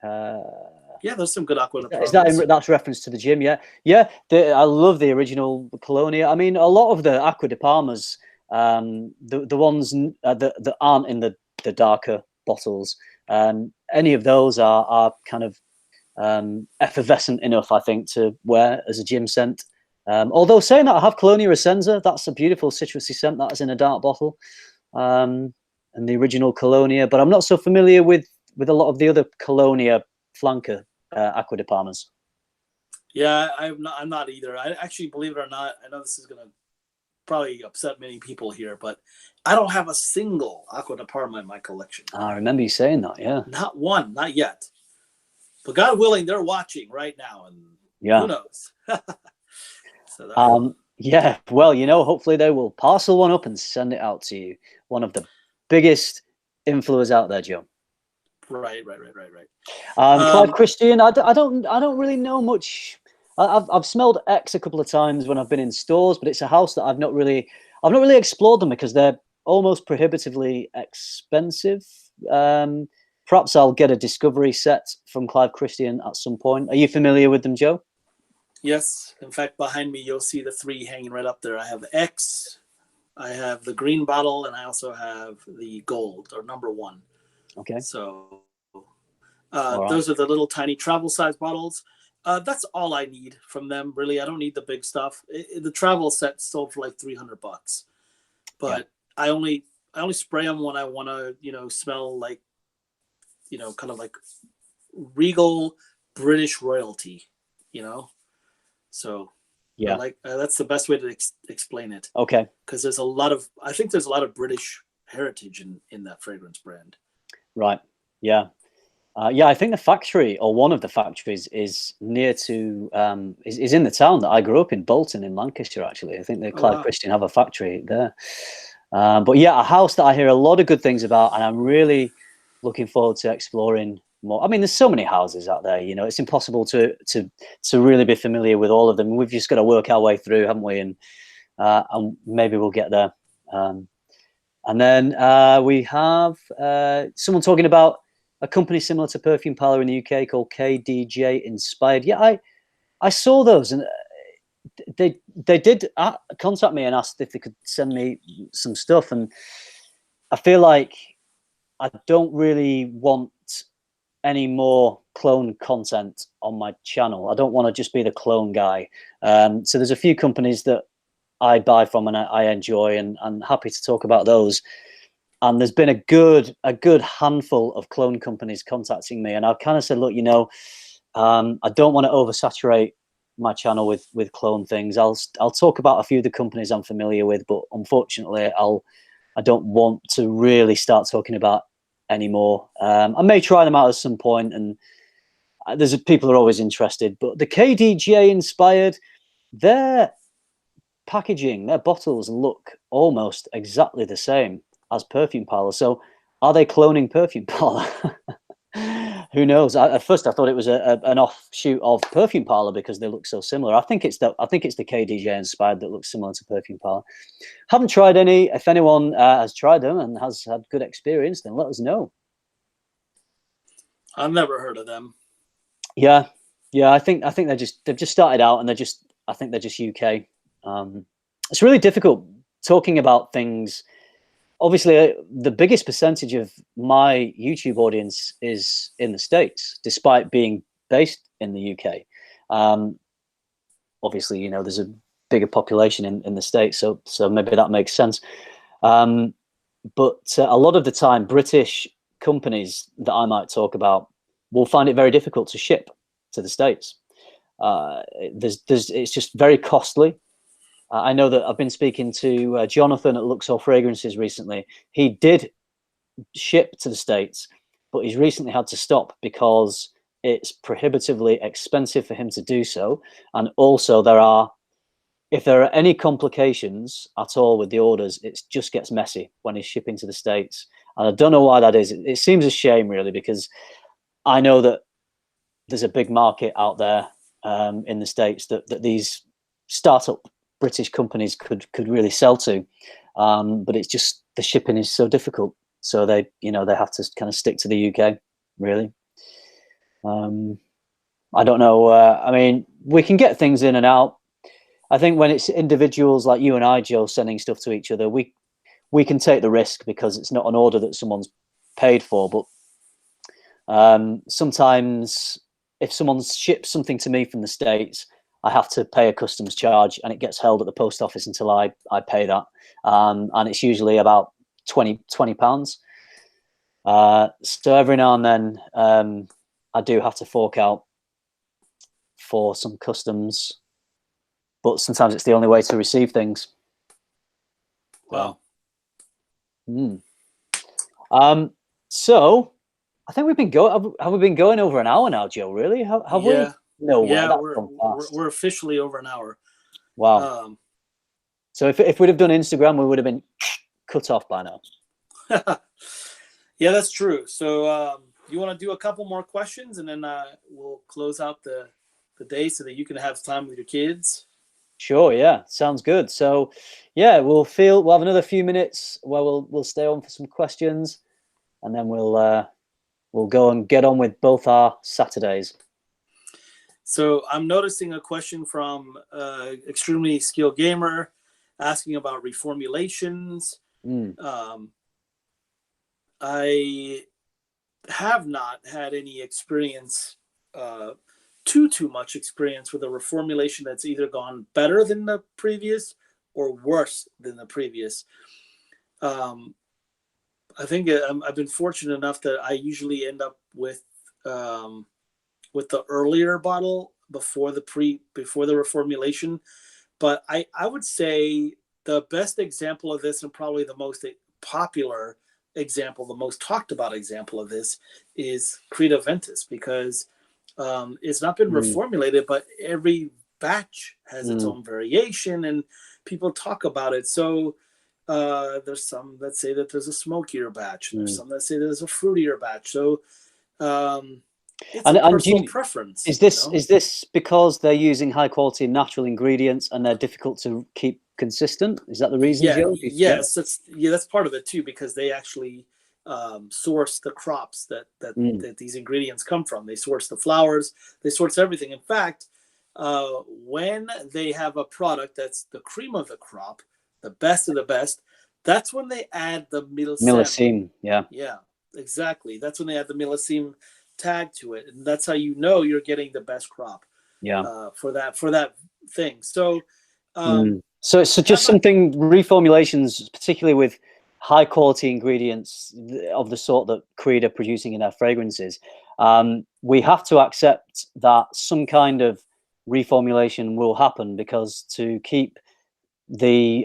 Yeah, there's some good Aqua de Palmas. That's reference to the gym? Yeah. Yeah. I love the original Colonia. I mean, a lot of the Aqua de Palmas, the ones that aren't in the darker bottles, any of those are kind of effervescent enough, I think, to wear as a gym scent. Although saying that, I have Colonia Essenza. That's a beautiful citrusy scent that is in a dark bottle, and the original Colonia. But I'm not so familiar with a lot of the other Colonia flanker Aqua de Palmas. Yeah, I'm not either. I actually, believe it or not, I know this is gonna probably upset many people here, but I don't have a single Aqua de Parma in my collection. I remember you saying that. Yeah. Not one, not yet. But God willing, they're watching right now, and who knows? So yeah, well, hopefully they will parcel one up and send it out to you. One of the biggest influencers out there, Joe. Right. Clive Christian, I don't really know much. I've smelled X a couple of times when I've been in stores, but it's a house that I've not really explored them because they're almost prohibitively expensive. Perhaps I'll get a discovery set from Clive Christian at some point. Are you familiar with them, Joe? Yes. In fact, behind me, you'll see the 3 hanging right up there. I have the X, I have the green bottle, and I also have the gold, or number 1. Okay. So right. Those are the little tiny travel size bottles. That's all I need from them, really. I don't need the big stuff. The travel set sold for like $300, but I only spray them when I want to, smell like, kind of like regal British royalty, So yeah, that's the best way to explain it. Okay. Because there's a lot of British heritage in that fragrance brand. Right. Yeah. I think the factory, or one of the factories, is near to is in the town that I grew up in, Bolton in Lancashire. Actually, I think the Clive Christian have a factory there. But yeah, a house that I hear a lot of good things about, and I'm really looking forward to exploring more. I mean, there's so many houses out there. It's impossible to really be familiar with all of them. We've just got to work our way through, haven't we? And maybe we'll get there. And then we have someone talking about a company similar to Perfume Parlor in the UK called KDJ Inspired. Yeah, I saw those, and they did contact me and asked if they could send me some stuff. And I feel like I don't really want any more clone content on my channel. I don't want to just be the clone guy. So there's a few companies that I buy from and I enjoy, and I'm happy to talk about those. And there's been a good handful of clone companies contacting me, and I've kind of said, look, I don't want to oversaturate my channel with clone things. I'll talk about a few of the companies I'm familiar with, but unfortunately, I don't want to really start talking about any more. I may try them out at some point, and there's people are always interested. But the KDJ Inspired, their packaging, their bottles look almost exactly the same as Perfume Parlor. So are they cloning Perfume Parlor? Who knows? At first I thought it was an offshoot of Perfume Parlor because they look so similar. I think it's the KDJ Inspired that looks similar to Perfume Parlor. Haven't tried any. If anyone has tried them and has had good experience, then let us know. I've never heard of them. Yeah. I think they've just started out, and I think they're just UK. It's really difficult talking about things. Obviously, the biggest percentage of my YouTube audience is in the States, despite being based in the UK. Obviously, there's a bigger population in the States, so maybe that makes sense. But a lot of the time, British companies that I might talk about will find it very difficult to ship to the States. It's just very costly. I know that I've been speaking to Jonathan at Luxor Fragrances recently. He did ship to the States, but he's recently had to stop because it's prohibitively expensive for him to do so. And also if there are any complications at all with the orders, it just gets messy when he's shipping to the States. And I don't know why that is. It seems a shame, really, because I know that there's a big market out there in the States that these startup British companies could really sell to. But it's just the shipping is so difficult. So they have to kind of stick to the UK, really. I don't know. I mean, we can get things in and out. I think when it's individuals like you and I, Joe, sending stuff to each other, we can take the risk because it's not an order that someone's paid for. But sometimes if someone ships something to me from the States, I have to pay a customs charge, and it gets held at the post office until I pay that. And it's usually about £20. So every now and then I do have to fork out for some customs. But sometimes it's the only way to receive things. Wow. So I think we've been going. Have we been going over an hour now, Joe? Really? Have we? No. Yeah, we're officially over an hour. Wow. So if we'd have done Instagram, we would have been cut off by now. Yeah, that's true. So you want to do a couple more questions, and then we'll close out the day so that you can have time with your kids. Sure, yeah, sounds good. So, yeah, we'll have another few minutes where we'll stay on for some questions, and then we'll go and get on with both our Saturdays. So I'm noticing a question from Extremely Skilled Gamer asking about reformulations. I have not had any experience. Too much experience with a reformulation that's either gone better than the previous or worse than the previous. I think I've been fortunate enough that I usually end up with the earlier bottle before the reformulation. But I would say the best example of this, and probably the most popular example, the most talked about example of this, is Creta Ventus, because it's not been reformulated, but every batch has its own variation, and people talk about it. So there's some that say that there's a smokier batch, and there's some that say there's a fruitier batch. So it's a personal preference. Is this because they're using high quality natural ingredients and they're difficult to keep consistent? Is that the reason? Yeah, Joe? yes, that's part of it too, because they actually source the crops that these ingredients come from. They source the flowers, they source everything. In fact, when they have a product that's the cream of the crop, the best of the best, that's when they add the millesime. Yeah, exactly. That's when they add the millesime tag to it, and that's how you know you're getting the best crop. For that thing. So so just something reformulations, particularly with high quality ingredients of the sort that Creed are producing in their fragrances, we have to accept that some kind of reformulation will happen, because to keep the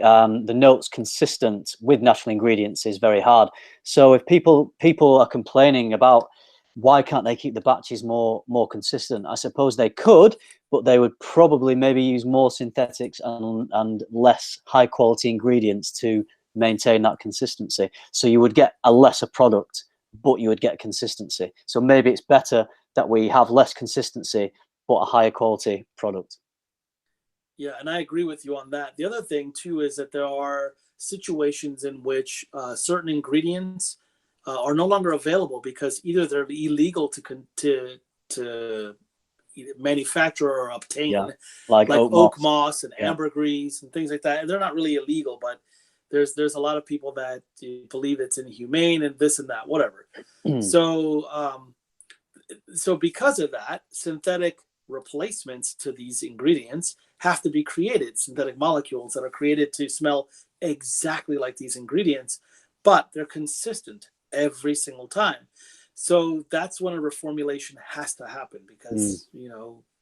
notes consistent with natural ingredients is very hard. So if people are complaining about why can't they keep the batches more consistent, I suppose they could, but they would probably maybe use more synthetics and less high quality ingredients to maintain that consistency. So you would get a lesser product, but you would get consistency. So maybe it's better that we have less consistency but a higher quality product. Yeah, and I agree with you on that. The other thing too is that there are situations in which certain ingredients are no longer available because either they're illegal to manufacture or obtain, like oak moss and ambergris and things like that. And they're not really illegal, but there's a lot of people that believe it's inhumane and this and that, whatever. So because of that, synthetic replacements to these ingredients have to be created, synthetic molecules that are created to smell exactly like these ingredients, but they're consistent every single time. So that's when a reformulation has to happen, because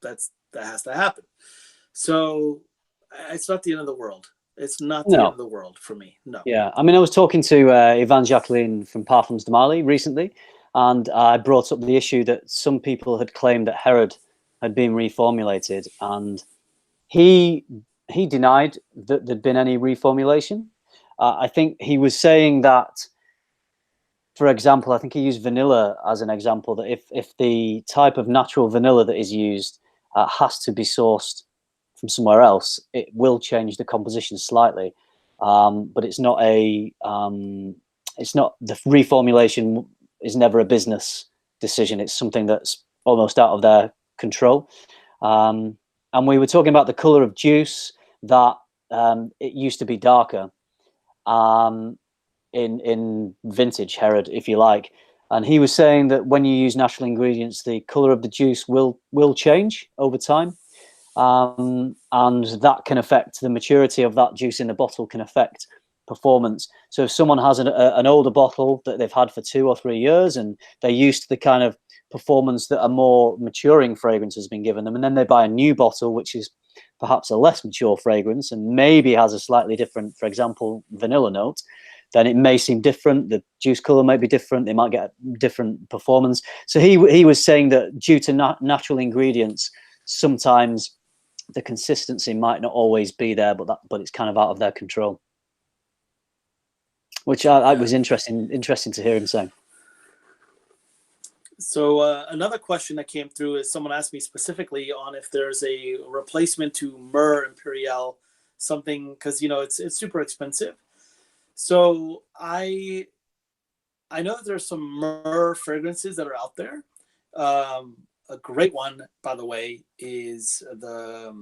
that has to happen. So it's not the end of the world. It's not the end of the world for me. No. Yeah, I mean, I was talking to Yvonne Jacqueline from Parfums de Marly recently, and I brought up the issue that some people had claimed that Herod had been reformulated, and he denied that there'd been any reformulation. I think he was saying that, for example, I think he used vanilla as an example, that if the type of natural vanilla that is used has to be sourced from somewhere else, it will change the composition slightly, but it's not the reformulation is never a business decision. It's something that's almost out of their control. And we were talking about the color of juice, that it used to be darker in vintage Herod, if you like. And he was saying that when you use natural ingredients, the color of the juice will change over time. And that can affect the maturity of that juice in the bottle, can affect performance. So if someone has an older bottle that they've had for 2 or 3 years and they're used to the kind of performance that a more maturing fragrance has been given them, and then they buy a new bottle which is perhaps a less mature fragrance and maybe has a slightly different, for example, vanilla note, then it may seem different. The juice color might be different. They might get different performance. So he was saying that due to natural ingredients, sometimes the consistency might not always be there, but it's kind of out of their control, which I was interesting to hear him say. So another question that came through is someone asked me specifically on if there's a replacement to Myrrh Imperial, something, because it's super expensive. So I know that there's some Myrrh fragrances that are out there. A great one, by the way, is the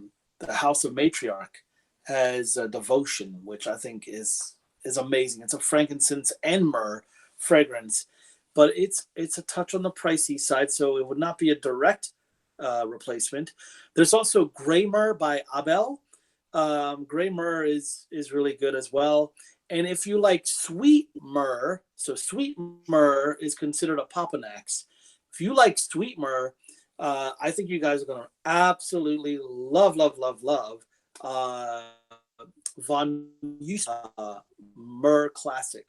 House of Matriarch has Devotion, which I think is amazing. It's a frankincense and myrrh fragrance, but it's a touch on the pricey side, so it would not be a direct replacement. There's also Grey Myrrh by Abel. Grey Myrrh is really good as well. And if you like sweet myrrh, so sweet myrrh is considered a Papanax. If you like sweet myrrh, I think you guys are going to absolutely love Von Yusa Myrrh Classic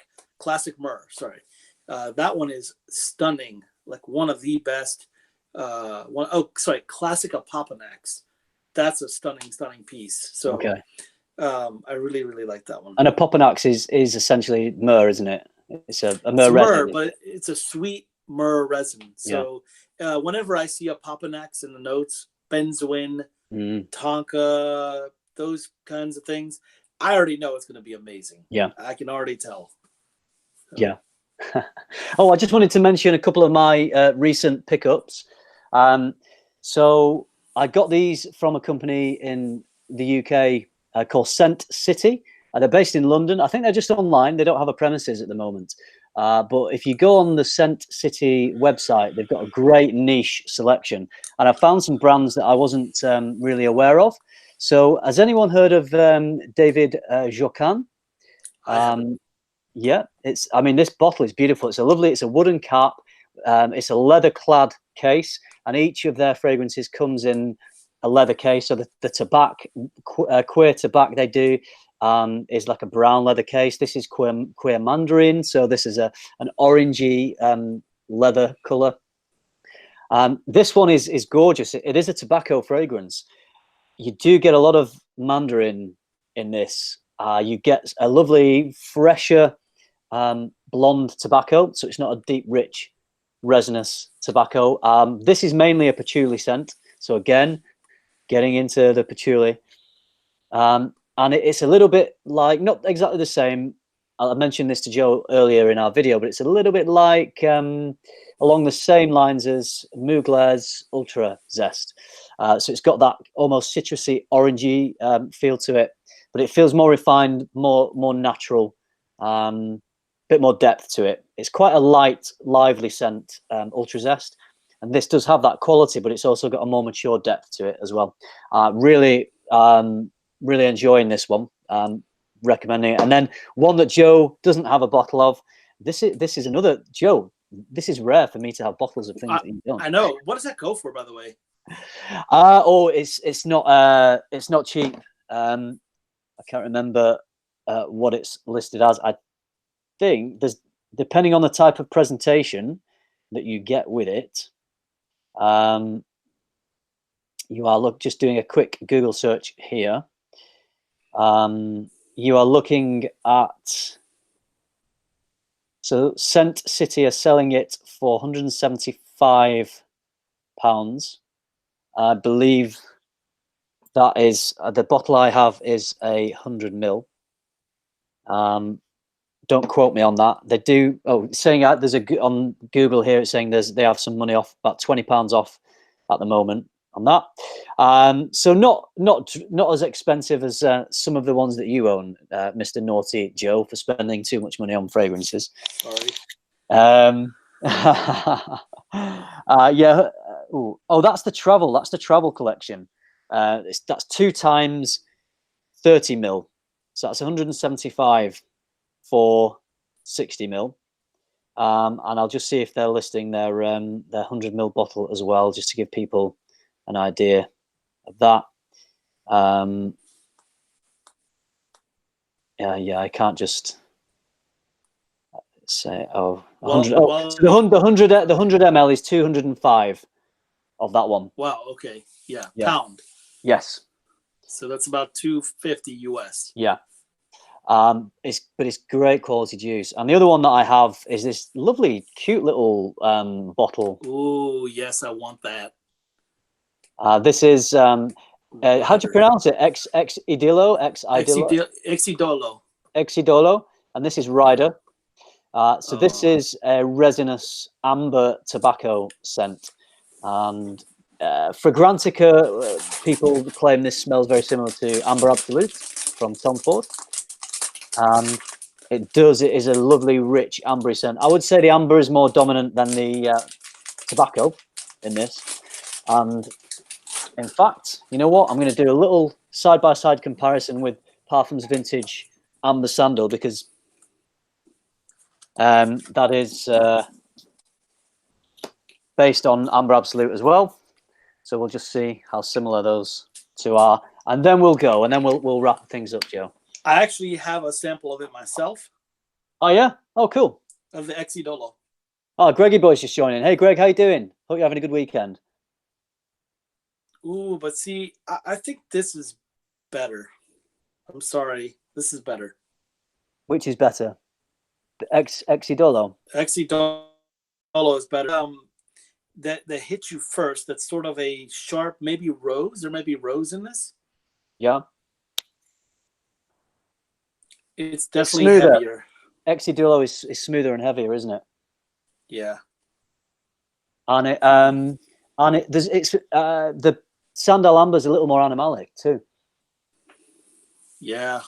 Myrrh. Sorry. That one is stunning, like one of the best. Classic Papanax. That's a stunning piece. So okay. I really like that one. And a Papanax is essentially myrrh, isn't it? It's a myrrh resin, resin, but it's a sweet myrrh resin. So whenever I see a Papanax in the notes, benzoin, tonka, those kinds of things, I already know it's going to be amazing. Yeah, I can already tell. So. Yeah. Oh, I just wanted to mention a couple of my recent pickups. So I got these from a company in the UK called Scent City. They're based in London. I think they're just online. They don't have a premises at the moment. But if you go on the Scent City website, they've got a great niche selection. And I found some brands that I wasn't really aware of. So has anyone heard of David Jocan? Yeah, this bottle is beautiful. It's a wooden cap. It's a leather clad case, and each of their fragrances comes in a leather case. So the tobacco, queer tobacco they do is like a brown leather case. This is queer Mandarin. So this is an orangey leather color. This one is gorgeous. It is a tobacco fragrance. You do get a lot of Mandarin in this. You get a lovely, fresher blonde tobacco, so it's not a deep, rich, resinous tobacco. This is mainly a patchouli scent, so again, getting into the patchouli. And it's a little bit like, not exactly the same. I mentioned this to Joe earlier in our video, but it's a little bit like along the same lines as Mugler's Ultra Zest. So it's got that almost citrusy, orangey feel to it, but it feels more refined, more natural, bit more depth to it. It's quite a light, lively scent, Ultra Zest, and this does have that quality, but it's also got a more mature depth to it as well. Really enjoying this one. Recommending it. And then one that Joe doesn't have a bottle of. This is another, Joe. This is rare for me to have bottles of things that you don't. I know. What does that go for, by the way? It's not cheap. I can't remember what it's listed as. I think there's, depending on the type of presentation, that you get with it, you are just doing a quick Google search here. You are looking at, so Scent City are selling it for £175. I believe that is the bottle I have is 100 ml. Don't quote me on that. They do. Oh, saying there's on Google here. It's saying they have some money off, about £20 off at the moment on that. So not as expensive as some of the ones that you own, Mr. Naughty Joe, for spending too much money on fragrances. Sorry. Yeah. Oh, that's the travel. That's the travel collection. That's 2 times 30 ml. So that's 175 for 60 ml. And I'll just see if they're listing their 100 ml bottle as well, just to give people an idea of that. Yeah, I can't just say, 100. So the 100 ml is 205 of that one. Wow. Okay. Yeah. Pound. Yes. So that's about $250 US. Yeah. It's great quality juice. And the other one that I have is this lovely, cute little bottle. Oh yes, I want that. This is how do you pronounce it? Exidolo. Exidolo. And this is Rider. So this is a resinous amber tobacco scent, and Fragrantica, people claim this smells very similar to Amber Absolute from Tom Ford. It is a lovely, rich ambery scent. I would say the amber is more dominant than the tobacco in this. And in fact, you know what? I'm going to do a little side-by-side comparison with Parfums Vintage Amber Sandal, because that is based on Amber Absolute as well. So we'll just see how similar those two are, and then we'll wrap things up, Joe. I actually have a sample of it myself. Oh yeah? Oh cool. Of the Exidolo. Oh, Greggy boy's just joining. Hey Greg, how you doing? Hope you're having a good weekend. Ooh, but see, I think this is better. I'm sorry, this is better. Which is better? The Exidolo. Exidolo is better. That hits you first. That's sort of a sharp, maybe rose. There might be rose in this. Yeah. It's definitely heavier. Exidolo is smoother and heavier, isn't it? Yeah. And the Sandal Amber is a little more animalic too. Yeah.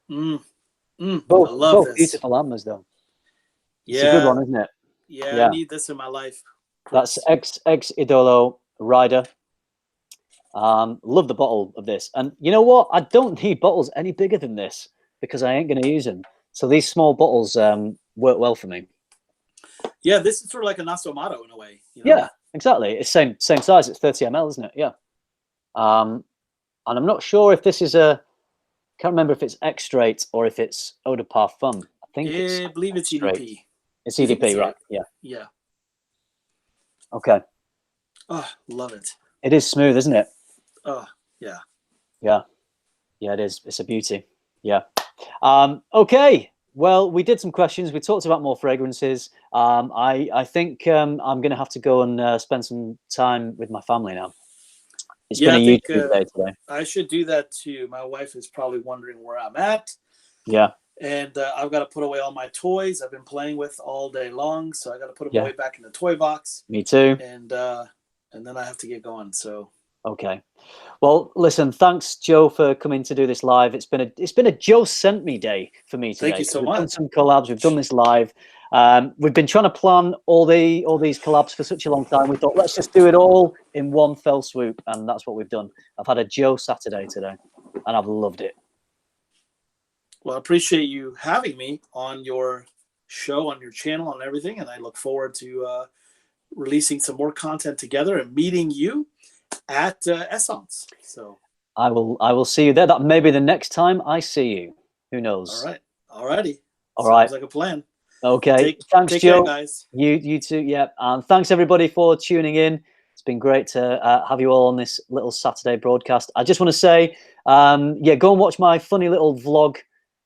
Both I love this. Beautiful ambers, though. Yeah. It's a good one, isn't it? Yeah, I need this in my life. That's Exidolo Rider. Love the bottle of this. And you know what? I don't need bottles any bigger than this because I ain't going to use them. So these small bottles work well for me. Yeah, this is sort of like a Nasomato in a way. You know? Yeah, exactly. It's same size. It's 30 ml, isn't it? Yeah. And I'm not sure if this is can't remember if it's extrait or if it's eau de parfum. I believe it's EDP. It's EDP, right? Yeah. Yeah. Okay. Oh, love it. It is smooth, isn't it? Oh, yeah. Yeah. Yeah, it is. It's a beauty. Yeah. Okay. Well, we did some questions. We talked about more fragrances. I think I'm going to have to go and spend some time with my family now. It's been a YouTube day today. I should do that too. My wife is probably wondering where I'm at. Yeah. And I've got to put away all my toys I've been playing with all day long. So I got to put them away back in the toy box. Me too. And then I have to get going. So. Okay. Well, listen, thanks, Joe, for coming to do this live. It's been a Joe sent me day for me today. Thank you so much. We've done some collabs. We've done this live. We've been trying to plan all these collabs for such a long time. We thought, let's just do it all in one fell swoop. And that's what we've done. I've had a Joe Saturday today and I've loved it. Well, I appreciate you having me on your show, on your channel, and everything. And I look forward to releasing some more content together and meeting you at Essence. So I will see you there. That may be the next time I see you. Who knows? All right. All righty. All right. Sounds like a plan. Okay. Thanks, Joe. Care, guys. You too. Yeah. And thanks everybody for tuning in. It's been great to have you all on this little Saturday broadcast. I just want to say, yeah, go and watch my funny little vlog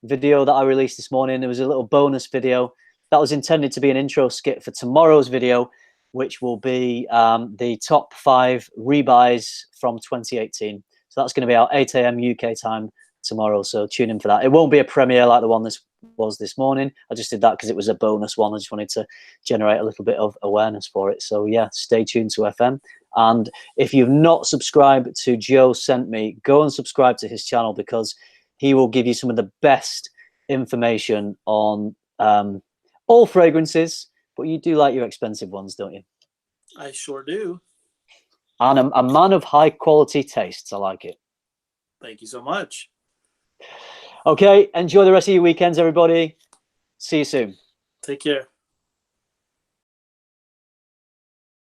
video that I released this morning. There was a little bonus video that was intended to be an intro skit for tomorrow's video, which will be the top 5 rebuys from 2018. So that's going to be our 8 a.m. UK time tomorrow. So tune in for that. It won't be a premiere like the one this was this morning. I just did that because it was a bonus one. I just wanted to generate a little bit of awareness for it. So yeah, stay tuned to FM. And if you've not subscribed to Joe Sent Me, go and subscribe to his channel, because he will give you some of the best information on all fragrances, but you do like your expensive ones, don't you? I sure do. And a man of high quality tastes. I like it. Thank you so much. Okay, enjoy the rest of your weekends, everybody. See you soon. Take care.